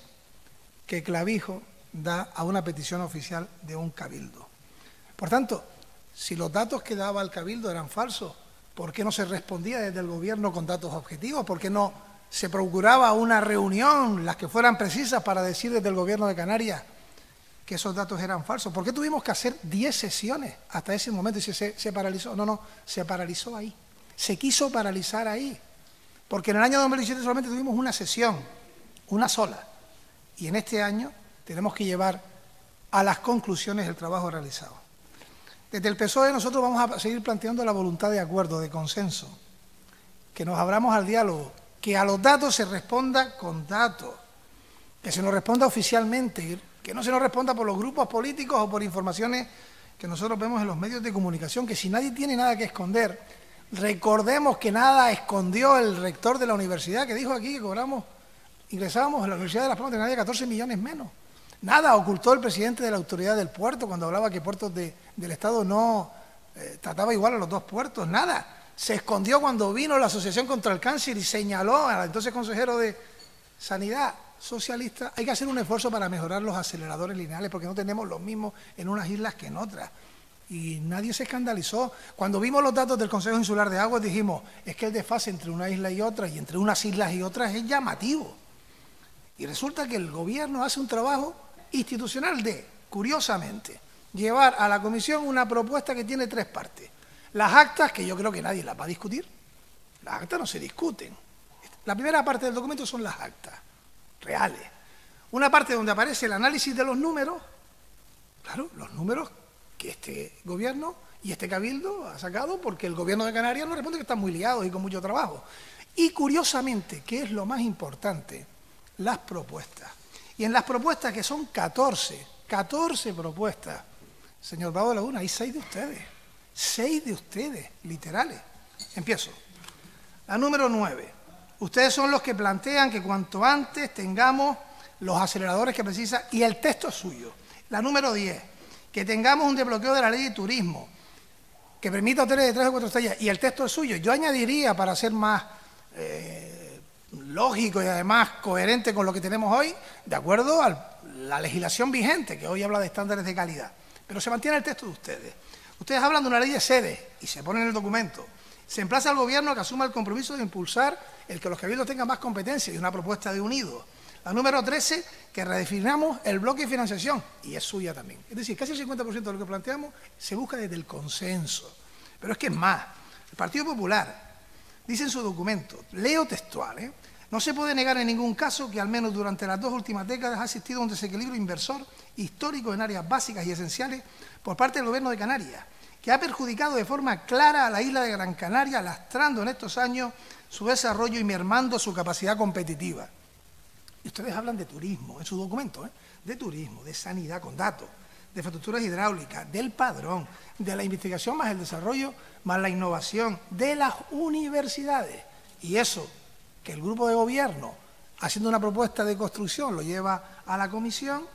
que Clavijo da a una petición oficial de un cabildo. Por tanto, si los datos que daba el cabildo eran falsos, ¿por qué no se respondía desde el gobierno con datos objetivos? ¿Por qué no se procuraba una reunión, las que fueran precisas, para decir desde el gobierno de Canarias que esos datos eran falsos? ¿Por qué tuvimos que hacer 10 sesiones hasta ese momento y se paralizó? No, se paralizó ahí. Se quiso paralizar ahí. Porque en el año 2017 solamente tuvimos una sesión, una sola. Y en este año tenemos que llevar a las conclusiones el trabajo realizado. Desde el PSOE nosotros vamos a seguir planteando la voluntad de acuerdo, de consenso, que nos abramos al diálogo, que a los datos se responda con datos, que se nos responda oficialmente, que no se nos responda por los grupos políticos o por informaciones que nosotros vemos en los medios de comunicación, que si nadie tiene nada que esconder, recordemos que nada escondió el rector de la universidad, que dijo aquí que ingresábamos en la Universidad de Las Palmas de Canarias 14 millones menos. Nada ocultó el presidente de la autoridad del puerto cuando hablaba que puertos del Estado no trataba igual a los 2 puertos, nada. Se escondió cuando vino la Asociación contra el Cáncer y señaló al entonces consejero de Sanidad socialista. Hay que hacer un esfuerzo para mejorar los aceleradores lineales porque no tenemos los mismos en unas islas que en otras. Y nadie se escandalizó. Cuando vimos los datos del Consejo Insular de Aguas dijimos, es que el desfase entre una isla y otra y entre unas islas y otras es llamativo. Y resulta que el gobierno hace un trabajo institucional de, curiosamente, llevar a la comisión una propuesta que tiene 3 partes. Las actas, que yo creo que nadie las va a discutir. Las actas no se discuten. La primera parte del documento son las actas reales. Una parte donde aparece el análisis de los números, claro, los números que este gobierno y este cabildo ha sacado porque el gobierno de Canarias nos responde que están muy liados y con mucho trabajo. Y curiosamente, ¿qué es lo más importante? Las propuestas. Y en las propuestas, que son 14 propuestas, señor Pablo Laguna, hay 6 de ustedes. 6 de ustedes, literales. Empiezo. La número 9. Ustedes son los que plantean que cuanto antes tengamos los aceleradores que precisa y el texto es suyo. La número 10. que tengamos un desbloqueo de la ley de turismo, que permita hoteles de 3 o 4 estrellas, y el texto es suyo. Yo añadiría, para ser más lógico y además coherente con lo que tenemos hoy, de acuerdo a la legislación vigente, que hoy habla de estándares de calidad. Pero se mantiene el texto de ustedes. Ustedes hablan de una ley de sede, y se pone en el documento. Se emplaza al Gobierno a que asuma el compromiso de impulsar el que los cabildos tengan más competencia, y una propuesta de unidos. La número 13, que redefinamos el bloque de financiación, y es suya también. Es decir, casi el 50% de lo que planteamos se busca desde el consenso. Pero es que es más, el Partido Popular dice en su documento, leo textual, no se puede negar en ningún caso que al menos durante las 2 últimas décadas ha existido un desequilibrio inversor histórico en áreas básicas y esenciales por parte del Gobierno de Canarias, que ha perjudicado de forma clara a la isla de Gran Canaria, lastrando en estos años su desarrollo y mermando su capacidad competitiva. Y ustedes hablan de turismo, en su documento, de turismo, de sanidad con datos, de infraestructuras hidráulicas, del padrón, de la investigación más el desarrollo, más la innovación, de las universidades. Y eso, que el grupo de gobierno, haciendo una propuesta de construcción, lo lleva a la comisión,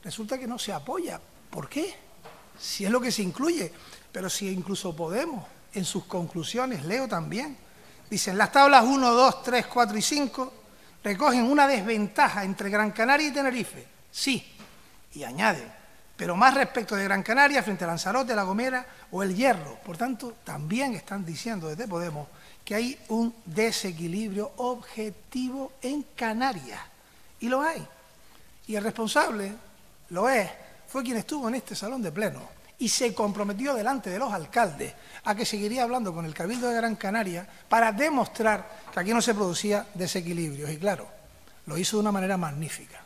resulta que no se apoya. ¿Por qué? Si es lo que se incluye, pero si incluso Podemos, en sus conclusiones, leo también, dicen las tablas 1, 2, 3, 4 y 5 recogen una desventaja entre Gran Canaria y Tenerife, sí, y añaden, pero más respecto de Gran Canaria frente a Lanzarote, La Gomera o El Hierro. Por tanto, también están diciendo desde Podemos que hay un desequilibrio objetivo en Canarias, y lo hay. Y el responsable, fue quien estuvo en este salón de pleno y se comprometió delante de los alcaldes a que seguiría hablando con el Cabildo de Gran Canaria para demostrar que aquí no se producía desequilibrios. Y claro, lo hizo de una manera magnífica,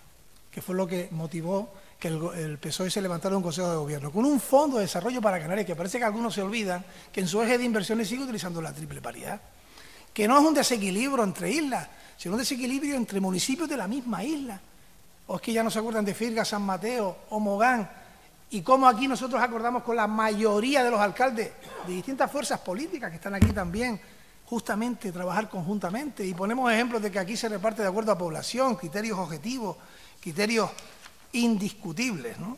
que fue lo que motivó que el PSOE se levantara un Consejo de Gobierno, con un fondo de desarrollo para Canarias, que parece que algunos se olvidan que en su eje de inversiones sigue utilizando la triple paridad, que no es un desequilibrio entre islas, sino un desequilibrio entre municipios de la misma isla. O es que ya no se acuerdan de Firga, San Mateo o Mogán, y cómo aquí nosotros acordamos con la mayoría de los alcaldes de distintas fuerzas políticas que están aquí también, justamente trabajar conjuntamente, y ponemos ejemplos de que aquí se reparte de acuerdo a población, criterios objetivos, criterios indiscutibles, ¿no?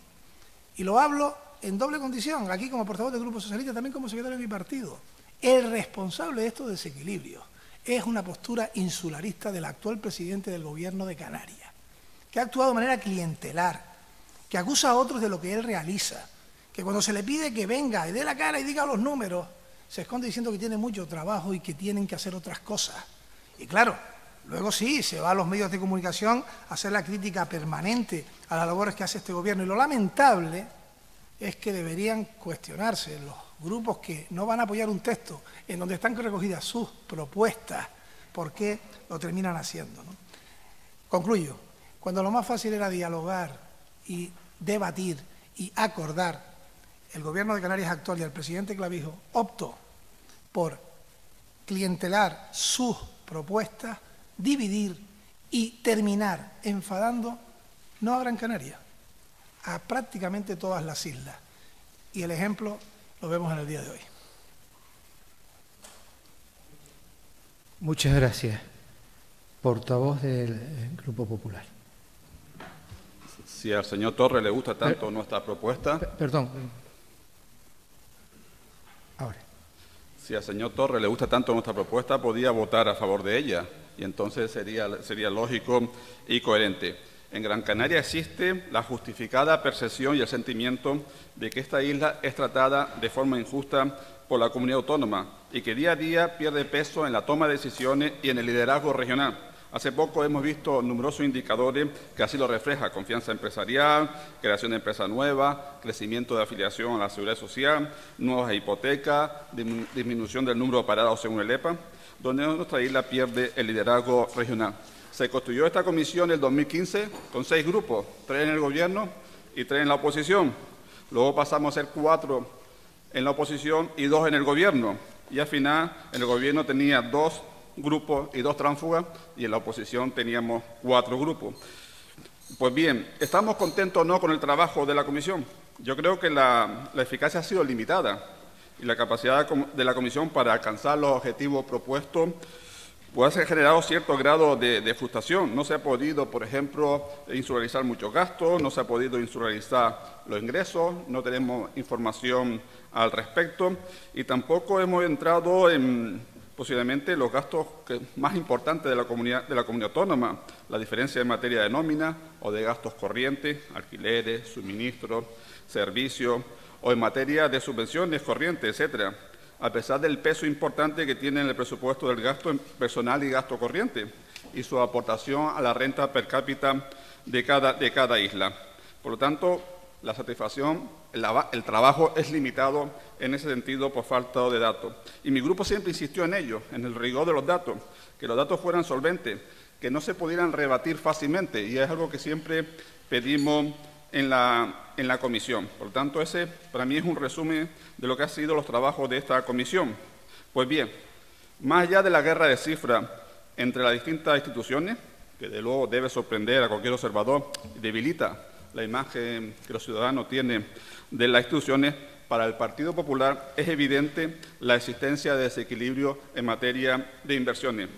Y lo hablo en doble condición, aquí como portavoz del Grupo Socialista, también como secretario de mi partido. El responsable de estos desequilibrios es una postura insularista del actual presidente del Gobierno de Canarias, que ha actuado de manera clientelar, que acusa a otros de lo que él realiza, que cuando se le pide que venga y dé la cara y diga los números, se esconde diciendo que tiene mucho trabajo y que tienen que hacer otras cosas. Y claro, luego sí, se va a los medios de comunicación a hacer la crítica permanente a las labores que hace este gobierno. Y lo lamentable es que deberían cuestionarse los grupos que no van a apoyar un texto en donde están recogidas sus propuestas, por qué lo terminan haciendo, ¿no? Concluyo. Cuando lo más fácil era dialogar y debatir y acordar, el Gobierno de Canarias actual y el presidente Clavijo optó por clientelar sus propuestas, dividir y terminar enfadando no a Gran Canaria, a prácticamente todas las islas. Y el ejemplo lo vemos en el día de hoy. Muchas gracias. Portavoz del Grupo Popular. Si al señor Torres le gusta tanto nuestra propuesta... Perdón. Ahora. Si al señor Torres le gusta tanto nuestra propuesta, podía votar a favor de ella, y entonces sería lógico y coherente. En Gran Canaria existe la justificada percepción y el sentimiento de que esta isla es tratada de forma injusta por la comunidad autónoma y que día a día pierde peso en la toma de decisiones y en el liderazgo regional. Hace poco hemos visto numerosos indicadores que así lo reflejan: confianza empresarial, creación de empresas nuevas, crecimiento de afiliación a la seguridad social, nuevas hipotecas, disminución del número de parados según el EPA, donde nuestra isla pierde el liderazgo regional. Se construyó esta comisión en el 2015 con 6 grupos, 3 en el gobierno y 3 en la oposición. Luego pasamos a ser 4 en la oposición y 2 en el gobierno. Y al final el gobierno tenía 2 grupos y 2 tránsfugas, y en la oposición teníamos 4 grupos. Pues bien, ¿estamos contentos o no con el trabajo de la comisión? Yo creo que la eficacia ha sido limitada y la capacidad de la comisión para alcanzar los objetivos propuestos pues ha generado cierto grado de frustración. No se ha podido, por ejemplo, insularizar muchos gastos, no se ha podido insularizar los ingresos, no tenemos información al respecto y tampoco hemos entrado en posiblemente los gastos más importantes de la comunidad autónoma, la diferencia en materia de nómina o de gastos corrientes, alquileres, suministros, servicios, o en materia de subvenciones corrientes, etcétera, a pesar del peso importante que tiene en el presupuesto del gasto personal y gasto corriente y su aportación a la renta per cápita de cada isla. Por lo tanto, la satisfacción, el trabajo es limitado en ese sentido por falta de datos. Y mi grupo siempre insistió en ello, en el rigor de los datos, que los datos fueran solventes, que no se pudieran rebatir fácilmente, y es algo que siempre pedimos en la comisión. Por lo tanto, ese para mí es un resumen de lo que han sido los trabajos de esta comisión. Pues bien, más allá de la guerra de cifras entre las distintas instituciones, que de luego debe sorprender a cualquier observador y debilita la imagen que los ciudadanos tienen de las instituciones, para el Partido Popular es evidente la existencia de desequilibrio en materia de inversiones.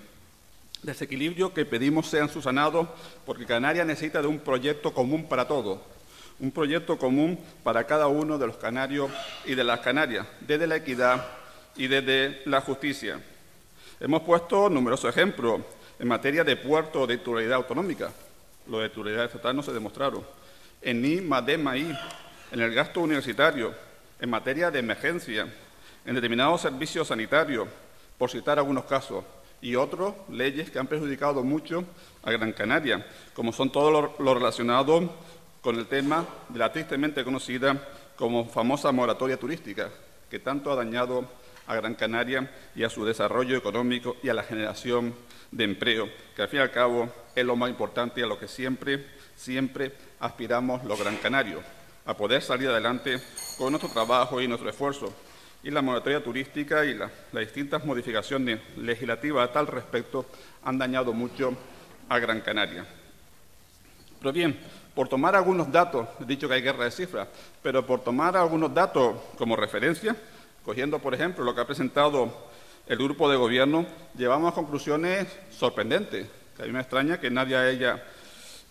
Desequilibrio que pedimos sean subsanados porque Canarias necesita de un proyecto común para todos, un proyecto común para cada uno de los canarios y de las canarias, desde la equidad y desde la justicia. Hemos puesto numerosos ejemplos en materia de puertos de titularidad autonómica. Los de titularidad estatal no se demostraron. En I más D más I, en el gasto universitario, en materia de emergencia, en determinados servicios sanitarios, por citar algunos casos, y otras leyes que han perjudicado mucho a Gran Canaria, como son todo lo relacionado con el tema de la tristemente conocida como famosa moratoria turística, que tanto ha dañado a Gran Canaria y a su desarrollo económico y a la generación de empleo, que al fin y al cabo es lo más importante y a lo que siempre aspiramos los gran canarios, a poder salir adelante con nuestro trabajo y nuestro esfuerzo. Y la moratoria turística y las distintas modificaciones legislativas a tal respecto han dañado mucho a Gran Canaria. Pero bien, por tomar algunos datos, he dicho que hay guerra de cifras, pero por tomar algunos datos como referencia, cogiendo por ejemplo lo que ha presentado el grupo de gobierno, llevamos a conclusiones sorprendentes, que a mí me extraña que nadie haya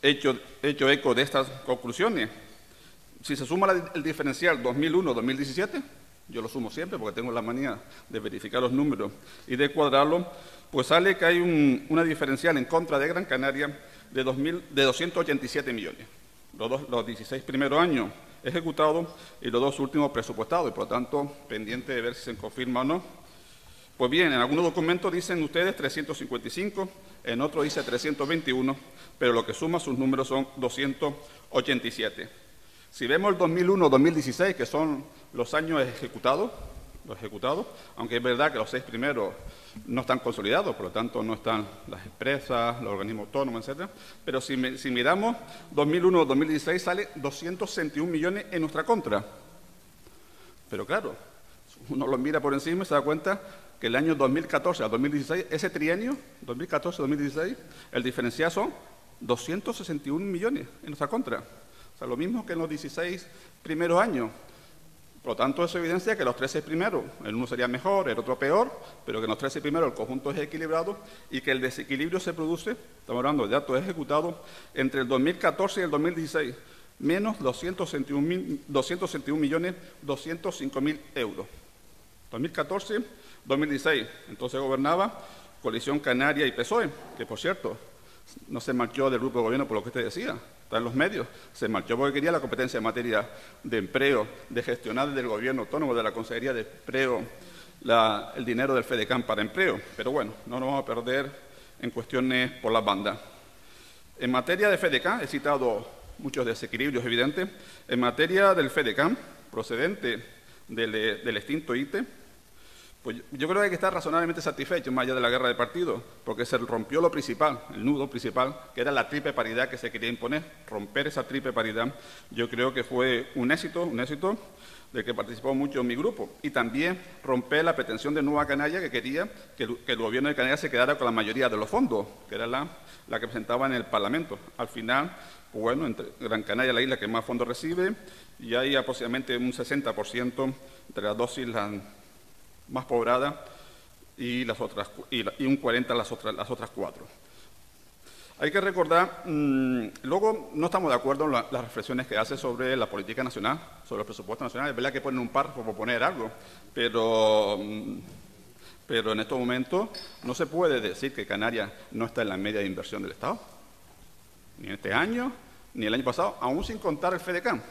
hecho eco de estas conclusiones. Si se suma el diferencial 2001-2017, yo lo sumo siempre porque tengo la manía de verificar los números y de cuadrarlos, pues sale que hay una diferencial en contra de Gran Canaria de 287 millones. Los 16 primeros años ejecutados y los 2 últimos presupuestados, y por lo tanto pendiente de ver si se confirma o no. Pues bien, en algunos documentos dicen ustedes 355, en otros dice 321, pero lo que suma sus números son 287. Si vemos el 2001-2016, que son los años ejecutados, aunque es verdad que los 6 primeros no están consolidados, por lo tanto no están las empresas, los organismos autónomos, etc. Pero si miramos 2001-2016 sale 261 millones en nuestra contra. Pero claro, uno lo mira por encima y se da cuenta que el año 2014 a 2016, ese trienio, 2014-2016, el diferencial son 261 millones en nuestra contra. O sea, lo mismo que en los 16 primeros años. Por lo tanto, eso evidencia que los 13 primeros, el uno sería mejor, el otro peor, pero que en los 13 primeros el conjunto es equilibrado y que el desequilibrio se produce, estamos hablando de datos ejecutados, entre el 2014 y el 2016, menos 261.205.000 euros. 2014-2016, entonces gobernaba Coalición Canaria y PSOE, que por cierto, no se marchó del grupo de gobierno por lo que usted decía, está en los medios, se marchó porque quería la competencia en materia de empleo, de gestionar desde el gobierno autónomo, de la Consejería de Empleo, el dinero del FEDECAN para empleo. Pero bueno, no nos vamos a perder en cuestiones por las bandas. En materia de FEDECAN, he citado muchos desequilibrios evidentes, en materia del FEDECAN, procedente del extinto ITE, pues yo creo que hay que estar razonablemente satisfechos más allá de la guerra de partidos, porque se rompió lo principal, el nudo principal, que era la triple paridad que se quería imponer. Romper esa triple paridad yo creo que fue un éxito del que participó mucho mi grupo. Y también romper la pretensión de Nueva Canaria, que quería que el gobierno de Canarias se quedara con la mayoría de los fondos, que era la que presentaba en el Parlamento. Al final, pues bueno, entre Gran Canaria es la isla que más fondos recibe, y hay aproximadamente un 60% entre las dos islas más pobladas, y un 40 las otras 4. Hay que recordar, luego no estamos de acuerdo en las reflexiones que hace sobre la política nacional, sobre el presupuesto nacional. Es verdad que ponen un párrafo por poner algo, pero en estos momentos no se puede decir que Canarias no está en la media de inversión del Estado, ni en este año, ni el año pasado, aún sin contar el FEDECAN.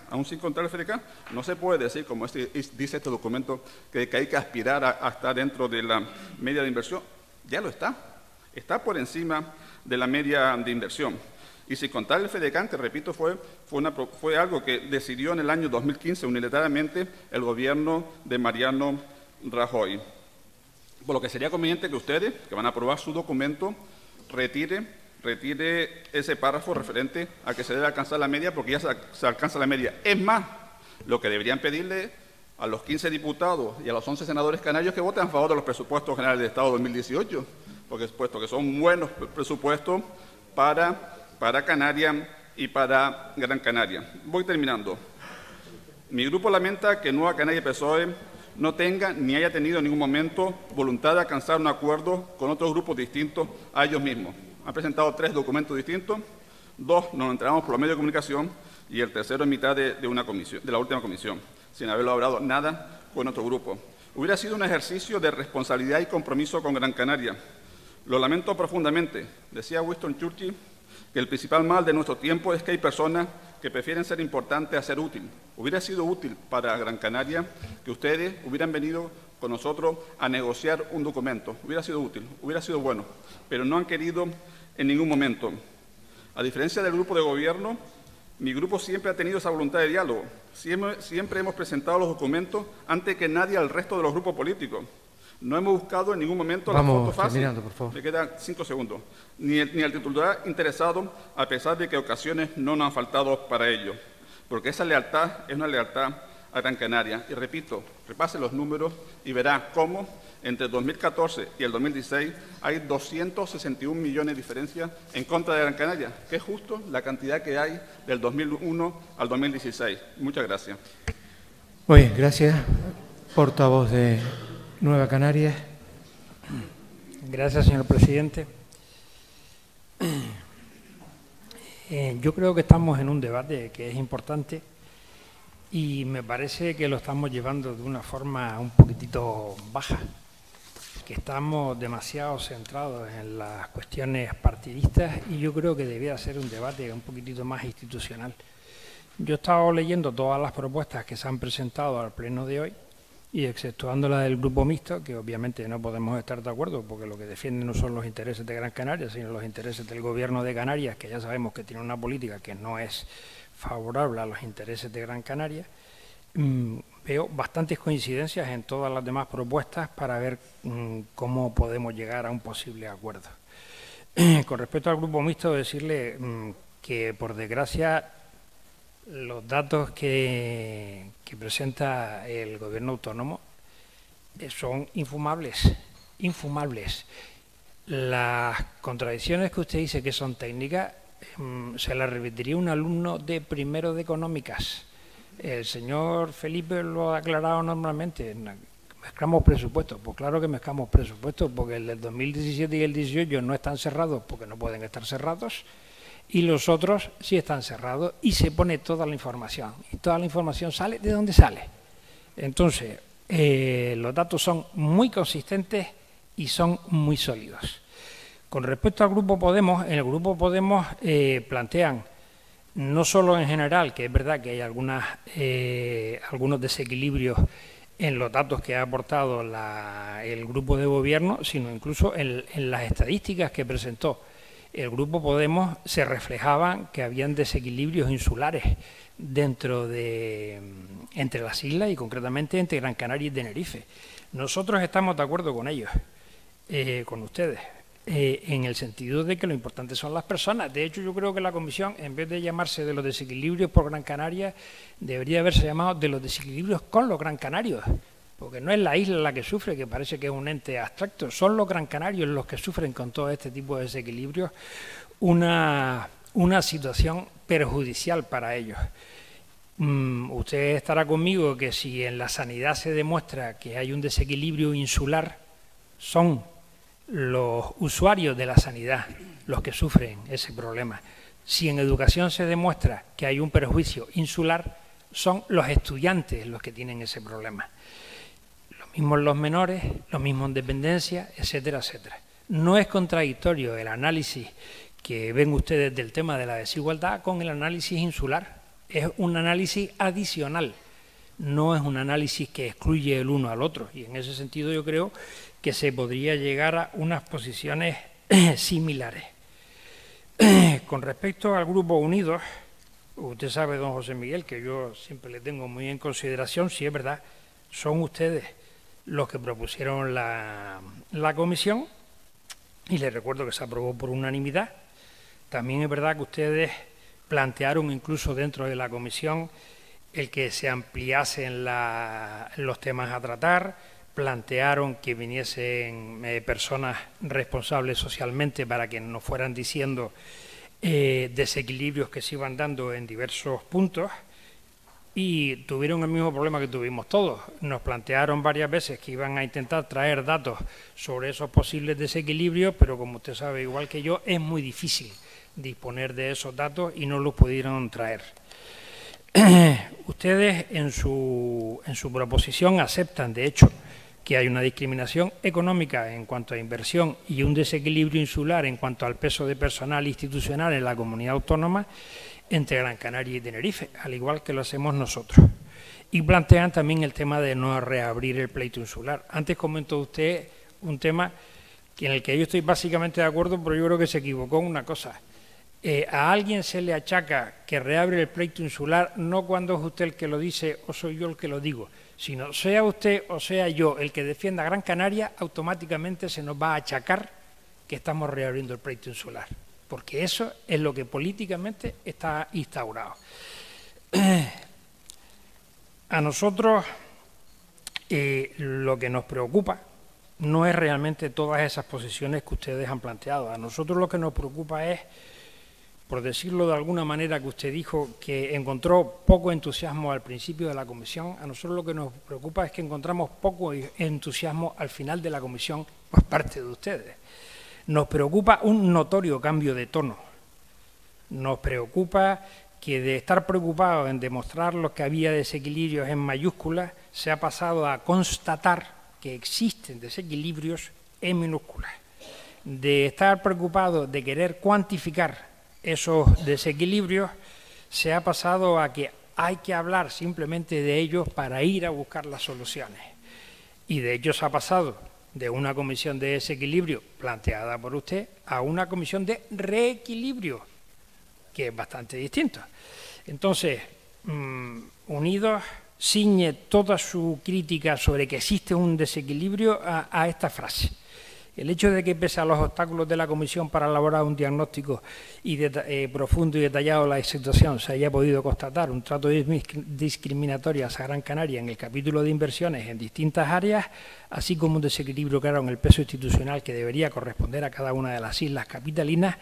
No se puede decir, como dice este documento, que hay que aspirar a estar dentro de la media de inversión. Ya lo está. Está por encima de la media de inversión. Y sin contar el FEDECAN, que repito, fue algo que decidió en el año 2015 unilateralmente el gobierno de Mariano Rajoy. Por lo que sería conveniente que ustedes, que van a aprobar su documento, retire ese párrafo referente a que se debe alcanzar la media, porque ya se alcanza la media. Es más, lo que deberían pedirle a los 15 diputados y a los 11 senadores canarios que voten a favor de los presupuestos generales de Estado 2018, porque puesto que son buenos presupuestos para Canarias y para Gran Canaria. Voy terminando. Mi grupo lamenta que Nueva Canaria y PSOE no tenga ni haya tenido en ningún momento voluntad de alcanzar un acuerdo con otros grupos distintos a ellos mismos. Han presentado 3 documentos distintos, 2 nos enteramos por los medios de comunicación y el tercero en mitad de la última comisión, sin haberlo hablado nada con otro grupo. Hubiera sido un ejercicio de responsabilidad y compromiso con Gran Canaria. Lo lamento profundamente. Decía Winston Churchill que el principal mal de nuestro tiempo es que hay personas que prefieren ser importantes a ser útil. Hubiera sido útil para Gran Canaria que ustedes hubieran venido con nosotros a negociar un documento. Hubiera sido útil, hubiera sido bueno, pero no han querido en ningún momento. A diferencia del grupo de gobierno, mi grupo siempre ha tenido esa voluntad de diálogo. Siempre hemos presentado los documentos antes que nadie al resto de los grupos políticos. No hemos buscado en ningún momento la foto fácil. Por favor. Me quedan 5 segundos. Ni al titular interesado, a pesar de que ocasiones no nos han faltado para ello. Porque esa lealtad es una lealtad a Gran Canaria. Y repito, repase los números y verá cómo entre el 2014 y el 2016 hay 261 millones de diferencia en contra de Gran Canaria, que es justo la cantidad que hay del 2001 al 2016. Muchas gracias. Muy bien, gracias. Portavoz de Nueva Canarias. Gracias, señor presidente. Yo creo que estamos en un debate que es importante y me parece que lo estamos llevando de una forma un poquitito baja, que estamos demasiado centrados en las cuestiones partidistas y yo creo que debía ser un debate un poquitito más institucional. Yo he estado leyendo todas las propuestas que se han presentado al pleno de hoy y exceptuando la del grupo mixto, que obviamente no podemos estar de acuerdo porque lo que defienden no son los intereses de Gran Canaria, sino los intereses del gobierno de Canarias, que ya sabemos que tiene una política que no es favorable a los intereses de Gran Canaria. Veo bastantes coincidencias en todas las demás propuestas para ver cómo podemos llegar a un posible acuerdo. Con respecto al grupo mixto, decirle que, por desgracia, los datos que presenta el gobierno autónomo son infumables. Las contradicciones que usted dice que son técnicas, se las repetiría un alumno de primero de económicas. El señor Felipe lo ha aclarado normalmente. ¿Mezclamos presupuestos? Pues claro que mezclamos presupuestos, porque el del 2017 y el 18 no están cerrados porque no pueden estar cerrados, y los otros sí están cerrados y se pone toda la información. Y toda la información sale de donde sale. Entonces, los datos son muy consistentes y son muy sólidos. Con respecto al Grupo Podemos, en el Grupo Podemos plantean, no solo en general, que es verdad que hay algunos desequilibrios en los datos que ha aportado el Grupo de Gobierno, sino incluso en las estadísticas que presentó el Grupo Podemos se reflejaban que habían desequilibrios insulares entre las islas y concretamente entre Gran Canaria y Tenerife. Nosotros estamos de acuerdo con ellos, con ustedes, en el sentido de que lo importante son las personas. De hecho, yo creo que la comisión, en vez de llamarse de los desequilibrios por Gran Canaria, debería haberse llamado de los desequilibrios con los Gran Canarios, porque no es la isla la que sufre, que parece que es un ente abstracto, son los Gran Canarios los que sufren con todo este tipo de desequilibrios una situación perjudicial para ellos. Usted estará conmigo que si en la sanidad se demuestra que hay un desequilibrio insular, son los usuarios de la sanidad los que sufren ese problema. Si en educación se demuestra que hay un perjuicio insular, son los estudiantes los que tienen ese problema. Lo mismo en los menores, lo mismo en dependencia, etcétera, etcétera. No es contradictorio el análisis que ven ustedes del tema de la desigualdad con el análisis insular. Es un análisis adicional, no es un análisis que excluye el uno al otro. Y en ese sentido yo creo que se podría llegar a unas posiciones similares. Con respecto al Grupo Unidos, usted sabe, don José Miguel, que yo siempre le tengo muy en consideración, si es verdad, son ustedes los que propusieron la comisión, y les recuerdo que se aprobó por unanimidad. También es verdad que ustedes plantearon incluso dentro de la comisión el que se ampliasen los temas a tratar, plantearon que viniesen personas responsables socialmente para que nos fueran diciendo desequilibrios que se iban dando en diversos puntos, y tuvieron el mismo problema que tuvimos todos. Nos plantearon varias veces que iban a intentar traer datos sobre esos posibles desequilibrios, pero como usted sabe igual que yo, es muy difícil disponer de esos datos y no los pudieron traer. Ustedes en su proposición aceptan, de hecho, que hay una discriminación económica en cuanto a inversión y un desequilibrio insular en cuanto al peso de personal institucional en la comunidad autónoma entre Gran Canaria y Tenerife, al igual que lo hacemos nosotros. Y plantean también el tema de no reabrir el pleito insular. Antes comentó usted un tema en el que yo estoy básicamente de acuerdo, pero yo creo que se equivocó en una cosa. A alguien se le achaca que reabre el pleito insular no cuando es usted el que lo dice o soy yo el que lo digo, sino sea usted o sea yo el que defienda a Gran Canaria, automáticamente se nos va a achacar que estamos reabriendo el pleito insular, porque eso es lo que políticamente está instaurado. A nosotros lo que nos preocupa no es realmente todas esas posiciones que ustedes han planteado. A nosotros lo que nos preocupa es, por decirlo de alguna manera, que usted dijo que encontró poco entusiasmo al principio de la comisión. A nosotros lo que nos preocupa es que encontramos poco entusiasmo al final de la comisión por parte de ustedes. Nos preocupa un notorio cambio de tono. Nos preocupa que de estar preocupado en demostrar lo que había desequilibrios en mayúsculas, se ha pasado a constatar que existen desequilibrios en minúsculas. De estar preocupado de querer cuantificar esos desequilibrios, se ha pasado a que hay que hablar simplemente de ellos para ir a buscar las soluciones. Y de hecho se ha pasado de una comisión de desequilibrio planteada por usted a una comisión de reequilibrio, que es bastante distinto. Entonces, Unidos ciñe toda su crítica sobre que existe un desequilibrio a esta frase. El hecho de que, pese a los obstáculos de la comisión para elaborar un diagnóstico profundo y detallado de la situación, se haya podido constatar un trato discriminatorio a Gran Canaria en el capítulo de inversiones en distintas áreas, así como un desequilibrio claro en el peso institucional que debería corresponder a cada una de las islas capitalinas,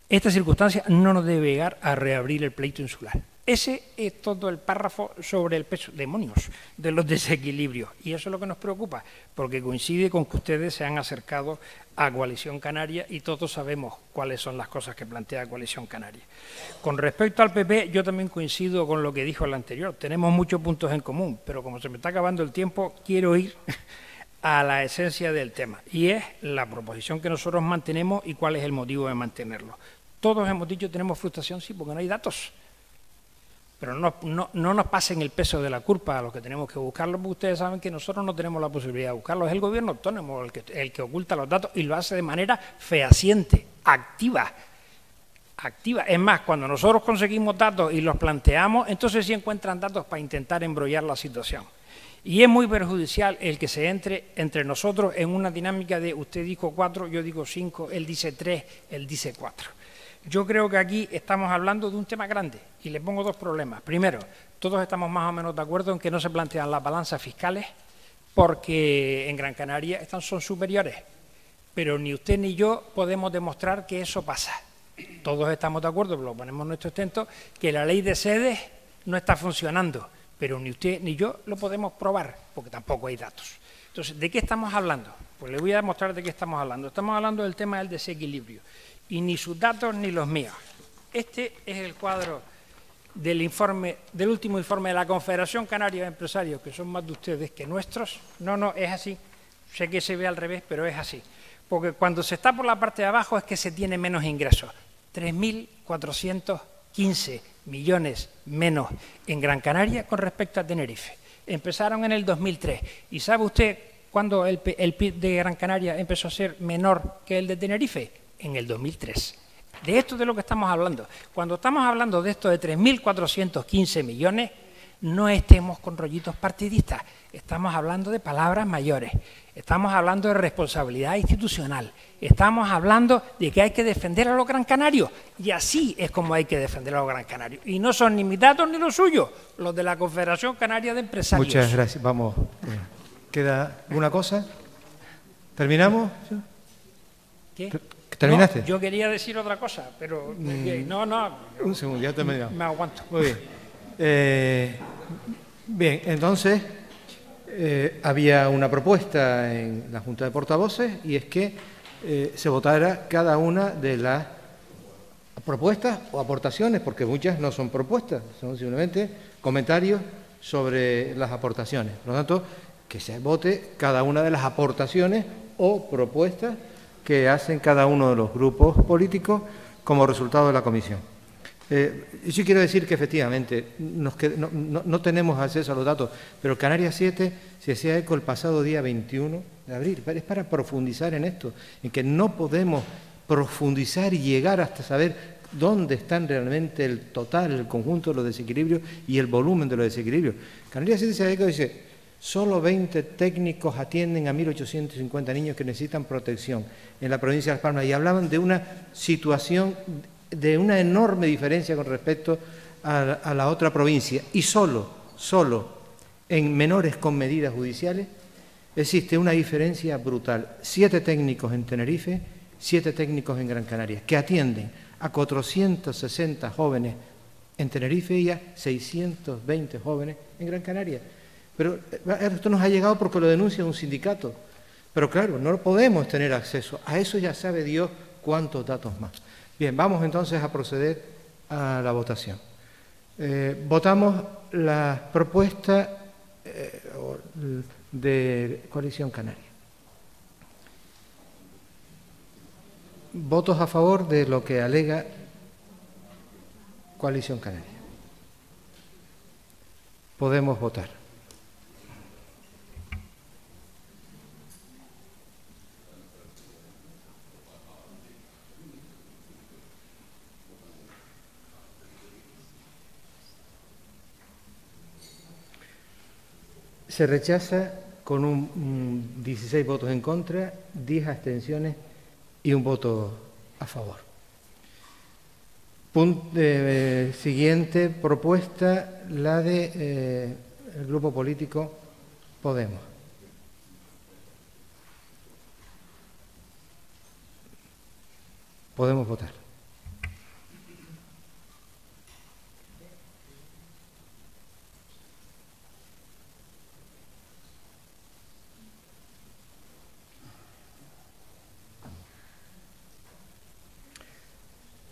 esta circunstancia no nos debe llegar a reabrir el pleito insular. Ese es todo el párrafo sobre el peso, demonios, de los desequilibrios. Y eso es lo que nos preocupa, porque coincide con que ustedes se han acercado a Coalición Canaria y todos sabemos cuáles son las cosas que plantea Coalición Canaria. Con respecto al PP, yo también coincido con lo que dijo el anterior. Tenemos muchos puntos en común, pero como se me está acabando el tiempo, quiero ir a la esencia del tema, y es la proposición que nosotros mantenemos y cuál es el motivo de mantenerlo. Todos hemos dicho tenemos frustración, sí, porque no hay datos. Pero no nos pasen el peso de la culpa a los que tenemos que buscarlos, porque ustedes saben que nosotros no tenemos la posibilidad de buscarlos. Es el gobierno autónomo el que oculta los datos y lo hace de manera fehaciente, activa. Es más, cuando nosotros conseguimos datos y los planteamos, entonces sí encuentran datos para intentar embrollar la situación. Y es muy perjudicial el que se entre entre nosotros en una dinámica de usted dijo 4, yo digo 5, él dice 3, él dice 4. Yo creo que aquí estamos hablando de un tema grande y le pongo dos problemas. Primero, todos estamos más o menos de acuerdo en que no se plantean las balanzas fiscales porque en Gran Canaria son superiores, pero ni usted ni yo podemos demostrar que eso pasa. Todos estamos de acuerdo, lo ponemos en nuestro extenso, que la ley de sedes no está funcionando, pero ni usted ni yo lo podemos probar porque tampoco hay datos. Entonces, ¿de qué estamos hablando? Pues le voy a demostrar de qué estamos hablando. Estamos hablando del tema del desequilibrio. Y ni sus datos ni los míos. Este es el cuadro del último informe de la Confederación Canaria de Empresarios, que son más de ustedes que nuestros. No, es así. Sé que se ve al revés, pero es así. Porque cuando se está por la parte de abajo es que se tiene menos ingresos. 3.415 millones menos en Gran Canaria con respecto a Tenerife. Empezaron en el 2003. ¿Y sabe usted cuándo el PIB de Gran Canaria empezó a ser menor que el de Tenerife? En el 2003. De esto es de lo que estamos hablando. Cuando estamos hablando de esto de 3.415 millones, no estemos con rollitos partidistas. Estamos hablando de palabras mayores. Estamos hablando de responsabilidad institucional. Estamos hablando de que hay que defender a los gran canarios. Y así es como hay que defender a los gran canarios. Y no son ni mis datos ni los suyos, los de la Confederación Canaria de Empresarios. Muchas gracias. Vamos. ¿Queda alguna cosa? ¿Terminamos? ¿Qué? ¿Terminaste? No, yo quería decir otra cosa, pero no. Un segundo, ya terminamos. Me aguanto. Muy bien. Bien, entonces había una propuesta en la Junta de Portavoces y es que se votara cada una de las propuestas o aportaciones, porque muchas no son propuestas, son simplemente comentarios sobre las aportaciones. Por lo tanto, que se vote cada una de las aportaciones o propuestas que hacen cada uno de los grupos políticos como resultado de la comisión. Yo quiero decir que efectivamente no tenemos acceso a los datos, pero Canarias 7 se hacía eco el pasado día 21 de abril. Es para profundizar en esto, en que no podemos profundizar y llegar hasta saber dónde están realmente el total, el conjunto de los desequilibrios y el volumen de los desequilibrios. Canarias 7 se hacía eco y dice: solo 20 técnicos atienden a 1.850 niños que necesitan protección en la provincia de Las Palmas, y hablaban de una situación de una enorme diferencia con respecto a la otra provincia, y solo en menores con medidas judiciales existe una diferencia brutal. 7 técnicos en Tenerife, 7 técnicos en Gran Canaria, que atienden a 460 jóvenes en Tenerife y a 620 jóvenes en Gran Canaria. Pero esto nos ha llegado porque lo denuncia un sindicato. Pero claro, no podemos tener acceso. A eso ya sabe Dios cuántos datos más. Bien, vamos entonces a proceder a la votación. Votamos la propuesta de Coalición Canaria. Votos a favor de lo que alega Coalición Canaria. Podemos votar. Se rechaza con un 16 votos en contra, 10 abstenciones y un voto a favor. Siguiente propuesta, la de el grupo político Podemos. Podemos votar.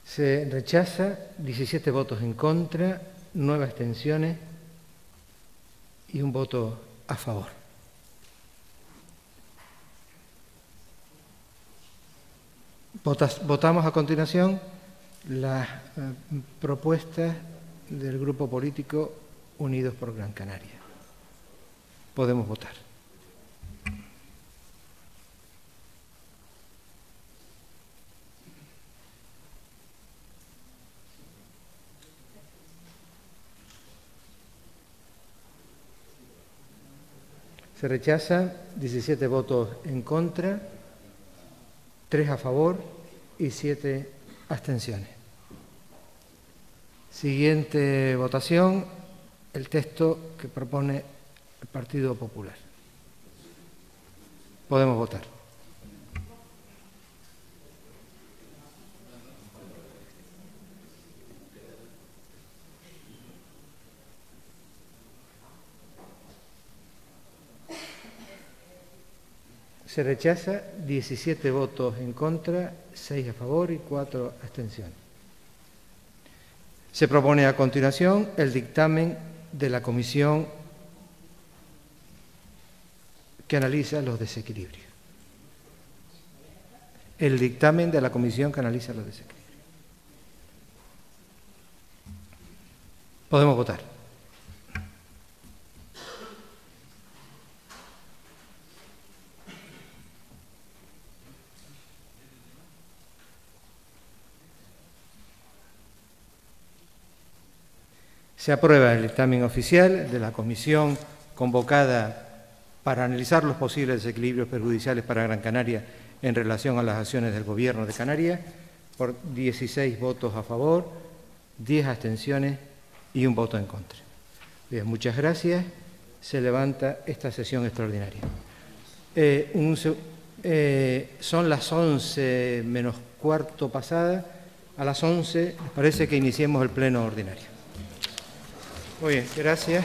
Se rechaza 17 votos en contra, 9 abstenciones y un voto a favor. Votamos a continuación las propuestas del grupo político Unidos por Gran Canaria. Podemos votar. Se rechaza 17 votos en contra, 3 a favor y 7 abstenciones. Siguiente votación, el texto que propone el Partido Popular. Podemos votar. Se rechaza, 17 votos en contra, 6 a favor y 4 abstenciones. Se propone a continuación el dictamen de la comisión que analiza los desequilibrios. El dictamen de la comisión que analiza los desequilibrios. Podemos votar. Se aprueba el dictamen oficial de la comisión convocada para analizar los posibles desequilibrios perjudiciales para Gran Canaria en relación a las acciones del Gobierno de Canarias, por 16 votos a favor, 10 abstenciones y 1 voto en contra. Bien, muchas gracias. Se levanta esta sesión extraordinaria. Son las 11 menos cuarto pasada. A las 11 parece que iniciemos el pleno ordinario. Muy bien, gracias.